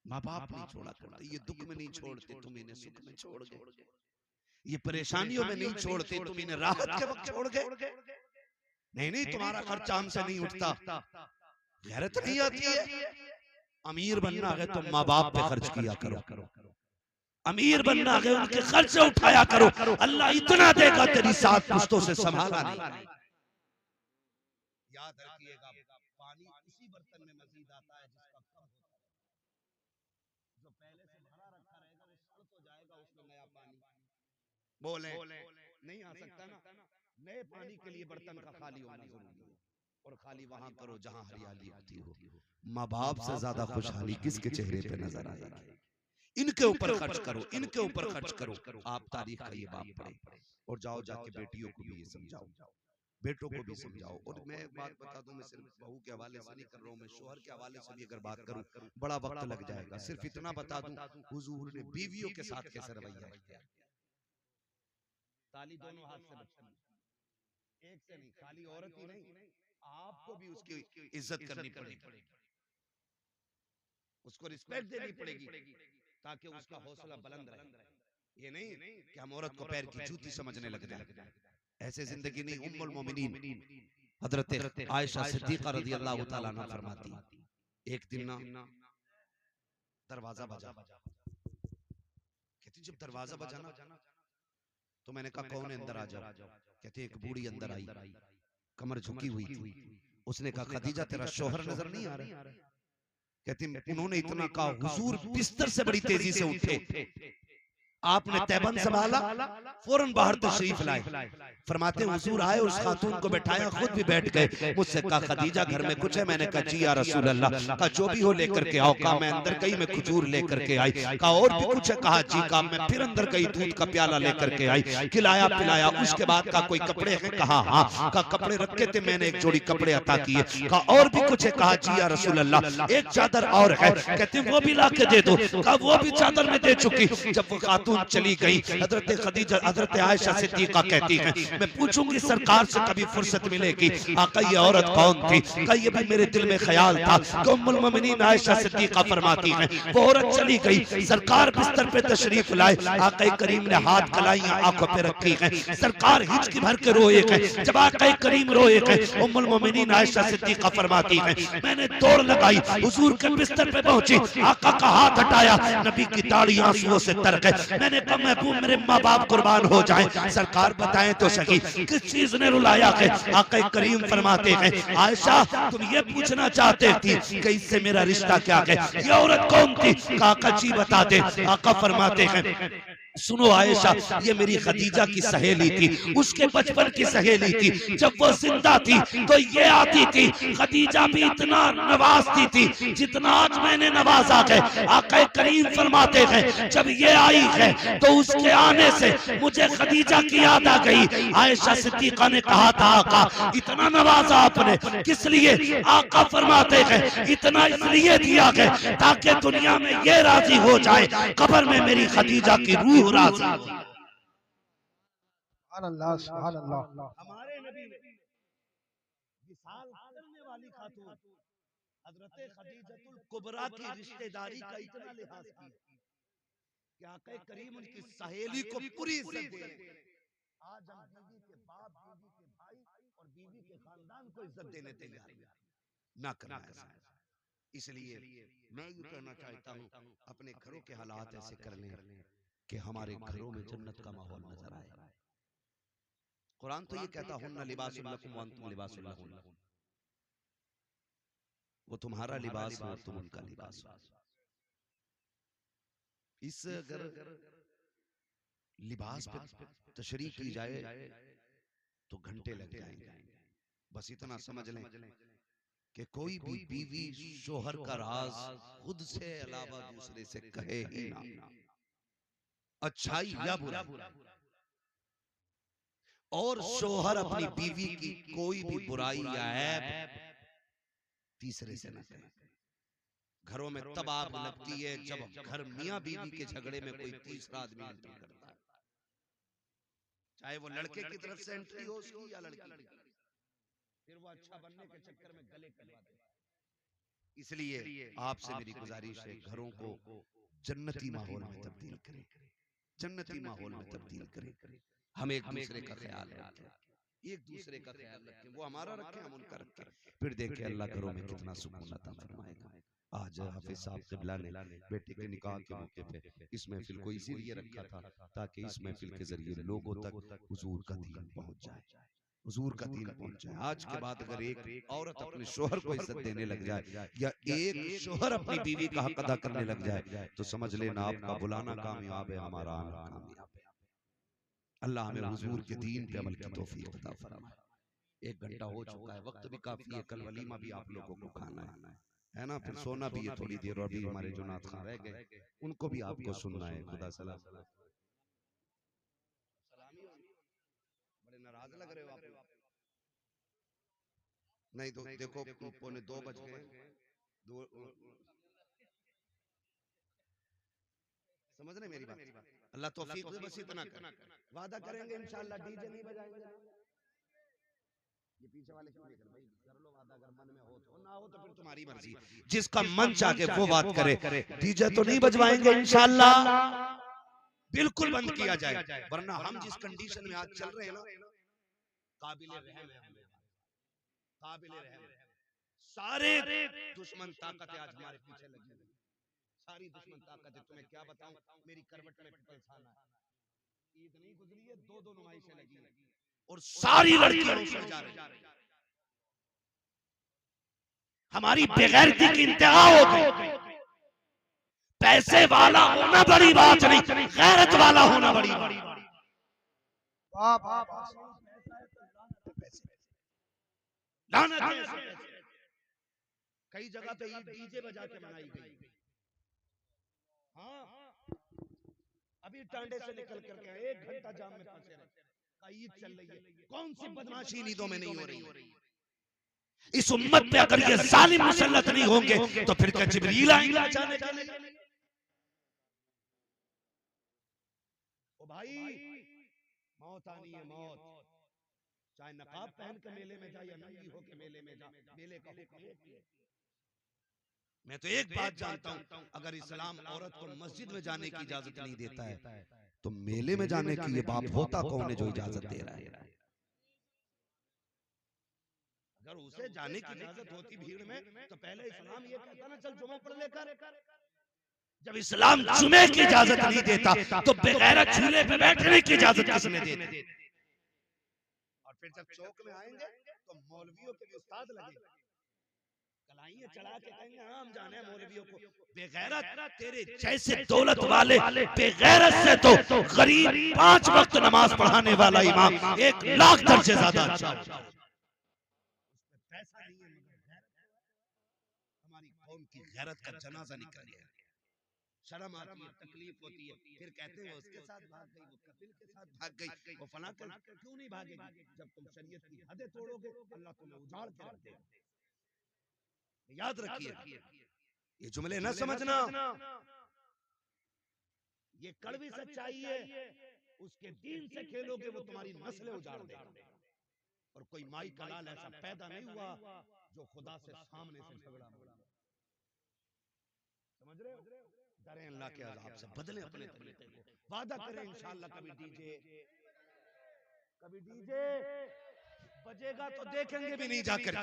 माँ बाप नहीं छोड़ा करते। ये दुख में नहीं छोड़ते, तुम इन्हें सुख में छोड़ गए। ये परेशानियों में नहीं छोड़ते, तुम इन्हें राहत के वक्त छोड़ गए। नहीं नहीं तुम्हारा खर्चा हमसे नहीं उठता, गैरत नहीं आती है। अमीर बनना है तो माँ बाप पे खर्च किया करो, अमीर बनना है उनके खर्च से उठाया करो। अल्लाह इतना देगा तेरी 7 पुश्तों से संभाला नहीं। याद रखिएगा पानी उसी बर्तन में मजीद आता है जिसका कम होता है। जो पहले से भरा रखा रहेगा वो सड़ तो जाएगा, उसमें नया पानी बोले नहीं आ सकता ना। नए पानी के लिए बर्तन का खाली होना जरूरी है, और खाली वहां करो जहां हरियाली उगती हो। माँ बाप से ज्यादा खुशहाली किसके चेहरे पे नजर आएगी? इनके ऊपर खर्च करो, इनके ऊपर खर्च करो। आप तारीख का ये बाप पढ़े और जाओ जाके बेटियों को भी ये समझाओ, बेटों को भी समझाओ। और मैं एक बात बता दूं, मैं सिर्फ बहू के हवाले से नहीं कर रहा हूं, मैं शोहर के हवाले से भी अगर बात करूं बड़ा वक्त लग जाएगा। सिर्फ इतना बता दूं, हुजूर ने बीवियों के साथ कैसे रवैया इख्तियार किया। ताली दोनों हाथ से बचती, एक से नहीं, खाली औरत ही नहीं, आपको भी उसकी इज्जत करनी पड़ेगी, उसको रिस्पेक्ट देनी पड़ेगी, ताकि उसका हौसला बुलंद रहे। ये नहीं कि हम औरत को पैर की जूती समझने लग जाए, ऐसे जिंदगी नहीं। उम्मुल मोमिनीन हजरत आयशा सिद्दीका रज़ी अल्लाह तआला अन्हा फरमाती, एक दिन ना दरवाजा बजा, कहती जब दरवाजा बजा ना तो मैंने कहा कौन है, अंदर आ जाओ। कहती एक बूढ़ी अंदर आई, कमर झुकी हुई थी। उसने कहा खदीजा तेरा शौहर नजर नहीं आ रहा। कहती उन्होंने इतना कहा, हुजूर बिस्तर से बड़ी तेजी से उठे, आपने तैबन संभाला, फौरन बाहर तशरीफ लाए। फरमाते हुजूर आए, उस खातून को बैठाया, खुद भी बैठ गए। मुझसे कहा खदीजा घर में कुछ है? मैंने कहा जी या रसूल अल्लाह। कहा जो भी हो लेकर के आओ। कहा मैं अंदर गई, मैं खजूर लेकर के आई। कहा और भी कुछ है? कहा जी। कहा मैं फिर अंदर गई, दूध का प्याला लेकर के आई, खिलाया पिलाया। उसके बाद कहा कोई कपड़े हैं? कहा हाँ। कहा कपड़े रखे थे, मैंने एक जोड़ी कपड़े अता किए। कहा और भी कुछ है? कहा जी या रसूल अल्लाह एक चादर और है। कहते वो भी ला के दे दो। कहा वो भी चादर में दे चुकी। जब वो खातून चली गई, हजरत खदीजा हजरत आयशा सिद्दीका कहती हैं मैं पूछूंगी सरकार से कभी फुर्सत मिलेगी, आका ये औरत कौन थी? कहा ये भी मेरे दिल में ख्याल था कि उम्मुल मोमिनीन आयशा सिद्दीका फरमाती हैं वो औरत चली गई, सरकार बिस्तर पे तशरीफ लाए, आका करीम ने हाथ कलाइयां आंखों पे रखी हैं, सरकार हिचकी भर के रोए हैं। जब आका करीम रोए हैं, उम्मुल मोमिनीन आयशा सिद्दीका फरमाती हैं मैंने दौड़ लगाई, हुजूर के बिस्तर पे पहुंची, आका का हाथ हटाया, नबी की दाढ़ी आंसुओं से तर गई। मैंने कहा महबूब मेरे माँ बाप कुर्बान हो जाएं, सरकार बताएं तो सही किस चीज ने रुलाया है? आका करीम फरमाते हैं आयशा तुम ये पूछना चाहते थी कि इससे मेरा रिश्ता क्या है, ये औरत कौन थी? आका जी बता दे। आका फरमाते हैं सुनो आयशा ये मेरी खदीजा की सहेली थी, उसके बचपन की सहेली थी। जब वो जिंदा थी तो ये आती थी, खदीजा भी इतना नवाजती थी जितना आज मैंने नवाजा है। आका करीम फरमाते हैं जब ये आई है तो उसके आने से मुझे खदीजा की याद आ गई। आयशा सिद्दीका ने कहा था आका इतना नवाजा आपने किस लिए? आका फरमाते हैं इतना इसलिए दिया है ताकि दुनिया में ये राजी हो जाए कब्र में मेरी खदीजा की रूह राजी। सुभान अल्लाह, सुभान अल्लाह। हमारे नबी ने विसाल करने वाली खातून हजरत खदीजतुल कुबरा की रिश्तेदारी का इतना लिहाज किया कि आका करीम उनकी सहेली को पूरी इज्जत दे। आज हम बीवी के बाप, बीवी के भाई और बीवी के खानदान को इज्जत देने तैयार ना करना ऐसा। इसलिए मैं ये कहना चाहता हूँ अपने घरों के हालात ऐसे कर लें कि हमारे घरों में जन्नत का माहौल नजर आए। कुरान तो ये कहता हुन्ना लिबासुल लकुम व अंतुम लिबासुल लहुन्ना, वो तुम्हारा लिबास हो तुम उनका लिबास हो। इस अगर लिबास पे तशरीह की जाए तो घंटे लग जाएंगे। बस इतना समझ लें कि कोई भी बीवी शोहर का राज खुद से अलावा दूसरे से कहे ही ना, अच्छाई या बुराई। और शोहर अपनी बीवी की कोई भी बुराई या ऐब तीसरे से न कहे। घरों में तब आग लगती है जब घर मियां बीवी के झगड़े में कोई तीसरा आदमी एंट्री करता है, चाहे वो लड़के की तरफ से एंट्री हो उसकी या लड़की की, फिर वो अच्छा बनने के चक्कर में गले कटवा देता है। इसलिए आपसे मेरी गुजारिश है घरों को जन्नती माहौल में तब्दील करें, जन्नती माहौल में तब्दील करें। हम एक दूसरे का ख्याल रखें, एक दूसरे का ख्याल रखें, वो हमारा रखें हम उनका रखें, फिर देखें अल्लाह घरों में कितना सुकून अता फरमाएगा। आज हाफिज साहब क़िबला ने बेटे के निकाह के मौके पे इस महफिल को इसीलिए रखा था ताकि इस महफिल के जरिए लोगों तक हुजूर का दीन पहुंच जाए, हुजूर का दीन पहुंच जाए। आज के बाद अगर एक औरत अपने शोहर को इज्जत देने लग जाए या एक शोहर अपनी बीवी का हक अदा करने लग जाए तो समझ लेना आपका बुलाना कामयाब है, हमारा आना कामयाब है। अल्लाह हमें हुजूर के दीन पे अमल की तौफीक अता फरमाए। 1 घंटा हो चुका है, वक्त भी काफी है, कल वलीमा भी आप लोगों को खाना है। है ना, फिर सोना भी है थोड़ी देर, और भी हमारे जो नाथ खां रह गए उनको भी आपको सुनना है। खुदा सलाम। बड़े नाराज लग रहे हो आप। नहीं तो देखो 1:45 बज गए। समझ रहे मेरी बात? अल्लाह तौफीक दे, बस इतना कर। वादा करेंगे इंशाअल्लाह डीजे नहीं बजाएंगे। ये पीछे वाले क्यों नहीं कर भाई, कर लो वादा, अगर मन में हो तो, ना हो तो फिर तुम्हारी मर्जी। जिसका मन चाहे वो बात करे। डीजे तो नहीं बजवाएंगे इंशाअल्लाह, बिल्कुल बंद किया जाए। वरना हम जिस कंडीशन में आज चल रहे हैं ना, काबिल रहम है, काबिल रहम। सारे दुश्मन ताकतें आज हमारे पीछे लगी हुई, सारी दुश्मन ताकतें। तुम्हें क्या बताऊं, मेरी करवट में पिपलसाना है, ईद नहीं गुजरी है, 2 नुमाइशें लगी हैं और सारी लड़कियां ऊपर जा रही। हमारी बेगैरती की इंतहा हो गई। पैसे वाला होना बड़ी बात नहीं, गैरत वाला होना बड़ी बात। वाह वाह वाह। लानत है। कई जगह पे ईद डीजे बजा के मनाई गई। हाँ, अभी टांडे से निकल कर के 1 घंटा जाम में फंसे रहे। ईद चल रही है, कौन सी बदमाशी ईदों में नहीं हो रही? इस उम्मत पे अगर ये जालिम मुसल्लत नहीं होंगे तो फिर क्या जिब्रील आएंगे बचाने के लिए? ओ भाई, मौत आनी है, मौत। चाहे नकाब पहन के मेले में जा या नंगी होके मेले में जा, मेले का हुक्म एक ही है। मैं तो एक बात जानता हूं, अगर इस्लाम औरत को मस्जिद में जाने की इजाजत नहीं देता है तो मेले में जाने की ये बाप होता कौन है जो इजाजत दे रहा है? अगर उसे जाने की इजाजत होती भीड़ में तो पहले इस्लाम ये कहता ना, चल जुमा पढ़ लेकर। जब इस्लाम जुमे की इजाजत नहीं देता तो बेगैरत झूले पे बैठने की इजाजत किसने दी? और फिर जब चौक में आएंगे तो मौलवियों के भी उस्ताद लगेंगे, कलाइयां चढ़ा के कहेंगे हाँ हम जाने हैं मौलवियों को। बेगैरत तेरे जैसे दौलत वाले बेगैरत से तो गरीब 5 वक्त नमाज पढ़ाने वाला इमाम 1 लाख दर्जे ज्यादा अच्छा। पैसा नहीं है मगर हमारी कौम की गैरत का जनाजा निकल गया। शर्म आती है, तकलीफ होती है, फिर कहते हैं उसके साथ भाग गई, वो कपिल के साथ भाग गई, वो फलां कर। क्यों नहीं भागेगी? जब तुम शरीयत की हदें तोड़ोगे अल्लाह तुम्हें उजाड़ के रख देगा। याद रखिए, ये जुमले न समझना, ये कड़वी सच्चाई है। उसके दीन से खेलोगे वो तुम्हारी नस्लें उजाड़ देगा। और कोई माई का लाल ऐसा पैदा नहीं हुआ जो खुदा से सामने से झगड़ा। समझ रहे हो? डरें अल्लाह के अज़ाब से, बदलें अपने तरीके को, वादा करें इंशाअल्लाह कभी डीजे बजेगा तो देखेंगे भी नहीं जाकर।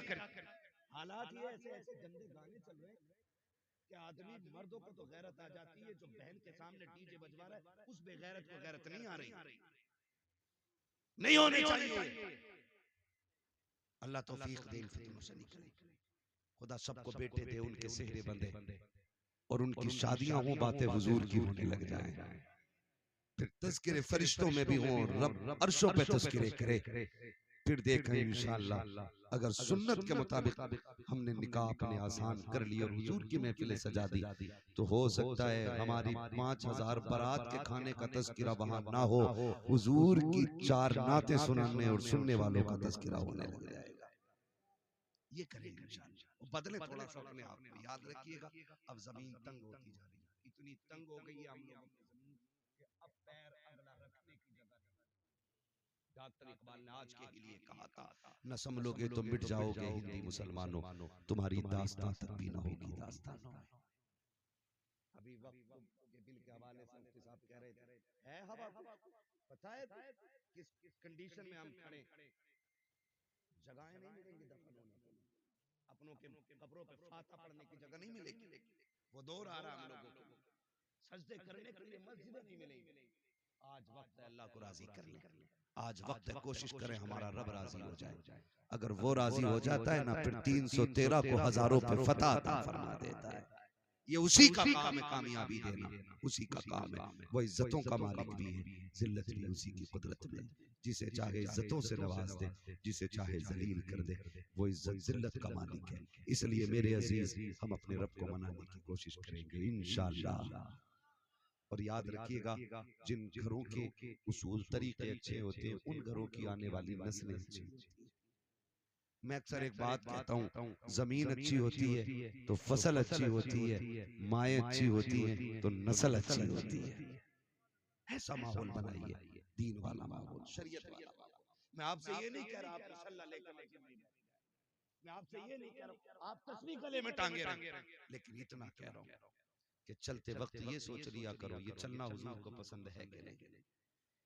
हालात ये ऐसे ऐसे गंदे गाने चल रहे हैं कि आदमी, मर्दों को तो गैरत आ जाती है, जो बहन के सामने डीजे बजवा रहा है उस बेगैरत को गैरत नहीं आ रही, नहीं होनी चाहिए। अल्लाह तौफीक दे, इन फितनों से निकले। खुदा सबको बेटे दे, उनके सेहरे बंधे और उनकी शादियां हो, बातें हुजूर की होने लग जाएं, फिर तज़किरे फरिश्तों में भी हो, रब अर्शों पे तज़किरे करे। फिर देखें इंशाअल्लाह अगर सुन्नत के मुताबिक हमने निकाह अपने आसान कर लिया और हुजूर की महफिल सजा दी तो हो सकता है हमारी 5000 बारात के खाने का तज़किरा वहां ना हो, हुजूर की 4 नातें सुनाने और सुनने वालों का तज़किरा होने लग जाएगा। ये करेंगे इंशाअल्लाह। बदले थोड़ा सा अपने आप में, याद रखिएगा अब जमीन तंग होती जा रही है, इतनी तंग हो गई है हम लोगों की जमीन कि अब पैर अगला रखने की जगह नहीं। डॉक्टर इकबाल ने आज के लिए कहा था, न संभलोगे तो मिट जाओगे हिंदी मुसलमानों, तुम्हारी दास्तां तक भी न होगी दास्तानों में। अभी वक्त के दिल के हवाले से मुफ्ती साहब कह रहे थे, है हवा पता है किस कंडीशन में हम खड़े, जगहें नहीं मिलेंगी दफन होने के लिए, अपनों के कब्रों पे फाता पढ़ने की जगह नहीं मिलेगी। वो दौर आ रहा हम लोगों को, सजदे करने के लिए मस्जिदें नहीं मिलेंगी। आज वक्त है अल्लाह को राजी कर ले, आज वक्त है कोशिश करें हमारा रब राजी हो जाए। अगर वो राजी हो जाता है ना, फिर 313 को हजारों पे फतह अता फरमा देता है। ये उसी का काम है कामयाबी देना, उसी का काम है। वो इज्जतों का मालिक भी है, जिल्लत भी उसी की कुदरत में। जिसे चाहे इज्जतों से नवाज दे, जिसे चाहे जलील कर दे, वो इज्जत जिल्लत का मालिक है। इसलिए मेरे अजीज, हम अपने रब को मनाने की कोशिश करेंगे इंशाअल्लाह। और याद रखिएगा, जिन घरों के उसूल तरीके अच्छे होते हैं, उन घरों की आने वाली नस्लें अच्छी होती हैं। मैं अक्सर एक बात कहता हूँ, जमीन अच्छी होती है तो फसल अच्छी होती है, माएँ अच्छी होती हैं तो नस्ल अच्छी होती है। ऐसा माहौल बनाइए, दीन वाला माहौल, शरीयत वाला माहौल। मैं आपसे ये नहीं कह रहा आप मुसल्ला लेकर मस्जिद में बैठे, मैं आपसे ये नहीं कह रहा आप तस्बीह गले में टांगे रहें, लेकिन इतना कह रहा हूँ कि चलते वक्त ये सोच लिया करो, ये चलना हुजूर को पसंद है कि नहीं,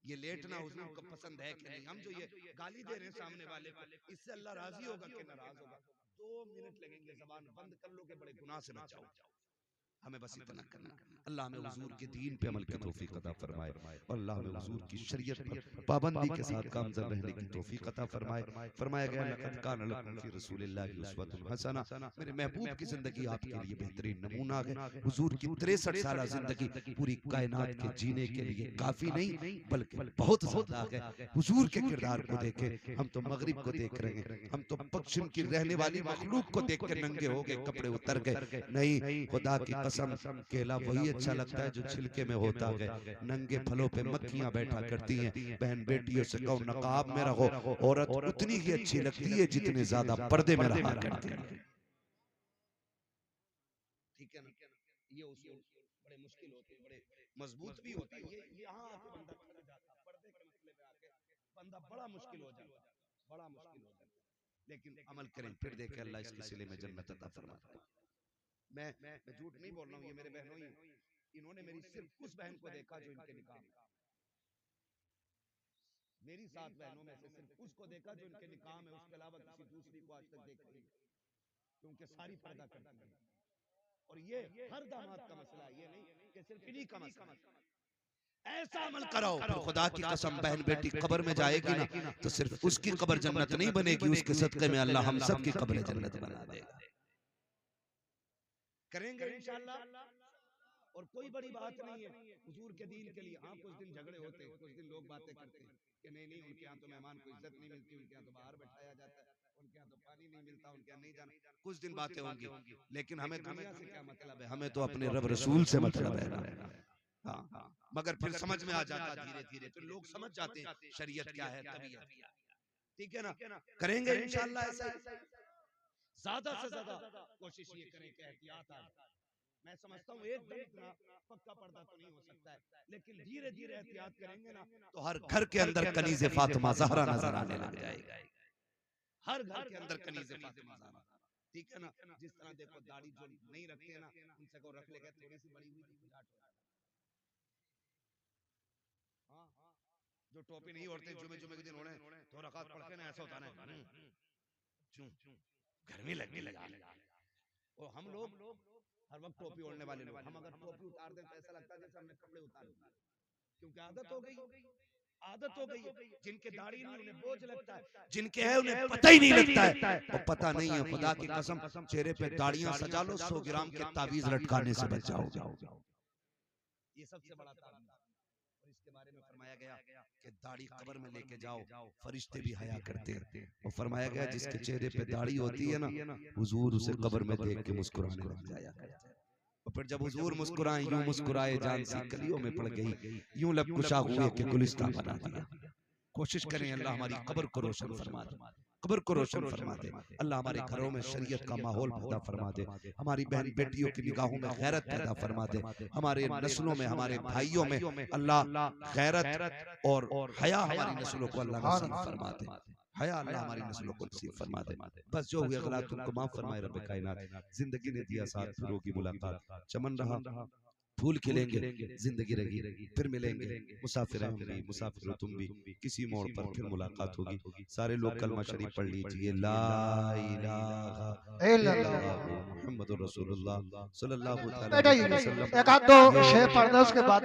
ये लेटना हुजूर को पसंद है कि नहीं। हम जो ये गाली दे रहे हैं सामने वाले को, इससे अल्लाह राजी होगा कि नाराज होगा? 2 मिनट लगेंगे, जबान बंद कर लो कि बड़े गुनाह से बच जाओ। हमें बस इतना करना, अल्लाह हमें हुजूर के दीन पे अमल की तौफीक अता फरमाए, और अल्लाह हमें हुजूर की शरीयत पर पाबंदी के साथ गामज़न रहने की तौफीक अता फरमाए। फरमाया गया, लक़द कान लकुम फ़ी रसूलिल्लाहि उस्वतुन हसना, मेरे महबूब की जिंदगी आपके लिए बेहतरीन नमूना है। हुजूर की 63 साल जिंदगी पूरी कायनात के जीने के लिए काफी नहीं, बल्कि बहुत ज्यादा है। हुजूर के किरदार को देखे, हम तो मगरिब को देख रहे हैं, हम तो पश्चिम की रहने वाली मखलूक को देख के नंगे हो गए, कपड़े उतर गए। नहीं, खुदा की कसम, केला वही अच्छा लगता है जो छिलके में होता है। नंगे फलों पे मक्खियां बैठा करती हैं। बहन बेटियों से कहो नकाब में रहो, औरत उतनी ही अच्छी लगती है जितने ज्यादा पर्दे में रहा करती है। ठीक है ना? ये उसूल बड़े मुश्किल होते हैं, बड़े मजबूत भी होता है। ये यहाँ आके बंदा खो जाता, पर्दे के मसले पे आके बंदा बड़ा मुश्किल हो जाता, बड़ा मुश्किल हो जाता। लेकिन अमल करें, फिर देखें अल्लाह इसके सिले में जन्नत अता फरमाता है। मैं झूठ नहीं बोल रहा हूँ, ये मेरे बहनों ही, इन्होंने मेरी सिर्फ उस बहन को देखा जो इनके निकाह में, मेरी 7 बहनों में से सिर्फ उसको देखा जो इनके निकाह में, उसके अलावा किसी दूसरी को आज तक देखा ही नहीं, क्योंकि सारी पर्दा करती है। और ये हर दामाद का मसला है, ये नहीं कि सिर्फ इन्हीं का मसला। ऐसा अमल कराओ, फिर खुदा की कसम बहन बेटी कब्र में जाएगी ना, तो सिर्फ उसकी कब्र जन्नत नहीं बनेगी, उसके सदके में अल्लाह हम सब की कब्र जन्नत बना देगा। करेंगे इंशाअल्लाह। और कोई बड़ी बात नहीं है हुजूर के दीन के लिए। हाँ, कुछ दिन झगड़े होते हैं, कुछ दिन लोग बातें करते हैं कि नहीं उनके यहाँ तो मेहमान को इज्जत नहीं मिलती, उनके यहाँ तो बाहर बैठाया जाता है, उनके यहाँ तो पानी नहीं मिलता, उनके यहाँ नहीं जाना। कुछ दिन बातें होंगी, लेकिन हमें दुनिया से क्या मतलब है, हमें तो अपने रब रसूल से मतलब है ना। हाँ, मगर फिर समझ में आ जाता धीरे धीरे, फिर लोग समझ जाते हैं शरीयत क्या है, तबीयत क्या है। ठीक है ना? करेंगे इंशाअल्लाह ऐसा। ज्यादा से ज्यादा कोशिश ये करें कि एहतियात आए। मैं समझता हूँ एकदम इतना पक्का पर्दा तो नहीं हो सकता है, लेकिन धीरे धीरे एहतियात करेंगे ना, तो हर घर के अंदर कनीज़े फातिमा ज़हरा नजर आने लग जाएगा। हर घर के अंदर कनीज़े फातिमा ज़हरा। ठीक है ना? जिस तरह देखो दाढ़ी जो नहीं रखते ना, उनसे को रख लेगा, थोड़ी सी बड़ी हुई थी, हाँ, जो टोपी नहीं ओढ़ते, जुमे जुमे के दिन ओढ़े तो रकात पढ़ के ना ऐसा होता है, गर्मी लगने लगा। और हम लोग हर वक्त टोपी ओढ़ने वाले लोग, हम अगर टोपी उतार दें तो ऐसा लगता है जैसे हमने कपड़े उतार दिए, क्योंकि आदत हो गई, आदत हो गई। जिनके दाढ़ी नहीं उन्हें बोझ लगता है, जिनके है उन्हें पता ही नहीं लगता है। और पता नहीं है, खुदा की कसम, चेहरे पे दाढ़ियां सजा लो, 100 ग्राम के ताबीज लटकाने से बच जाओगे। ये सबसे बड़ा ताबीज। और इसके बारे में फरमाया गया कि दाढ़ी कब्र में लेके जाओ, फरिश्ते भी हया करते हैं। और फरमाया गया जिसके चेहरे पे दाढ़ी होती है ना, हुजूर उसे कब्र में देख के मुस्कुराने लग जाया करते हैं। और फिर जब हुजूर मुस्कुराए, यूं मुस्कुराए जान सी कलियों में पड़ गई, यूं लब कुशा हुए कि गुलिस्तान बना दिया। कोशिश करें अल्लाह हमारी कब्र को रोशन फरमा दे, कब्र को रोशन फरमा दे। अल्लाह हमारे घरों में शरीयत का माहौल पैदा फरमा दे, हमारी बहन बेटियों की निगाहों में गैरत पैदा फरमा दे, हमारे नस्लों में, हमारे भाइयों में अल्लाह गैरत और हया हमारी नस्लों को अल्लाह नसीब फरमा दे, हया अल्लाह हमारी नस्लों को नसीब फरमा दे। बस जो हुए गलत उनको माफ फरमाए रब कायनात। जिंदगी ने दिया साथ, फिर होगी मुलाकात, चमन रहा फूल खिलेंगे, जिंदगी रहेगी, फिर मिलेंगे। मुसाफिर हम भी, मुसाफिर हो तुम भी, किसी मोड़ पर फिर मुलाकात होगी। सारे लोग कलमा शरीफ पढ़ लीजिए, ला इलाहा इल्लल्लाह मुहम्मदुर रसूलुल्लाह सल्लल्लाहु अलैहि वसल्लम। एक आध दो शेर पढ़ दो, उसके बाद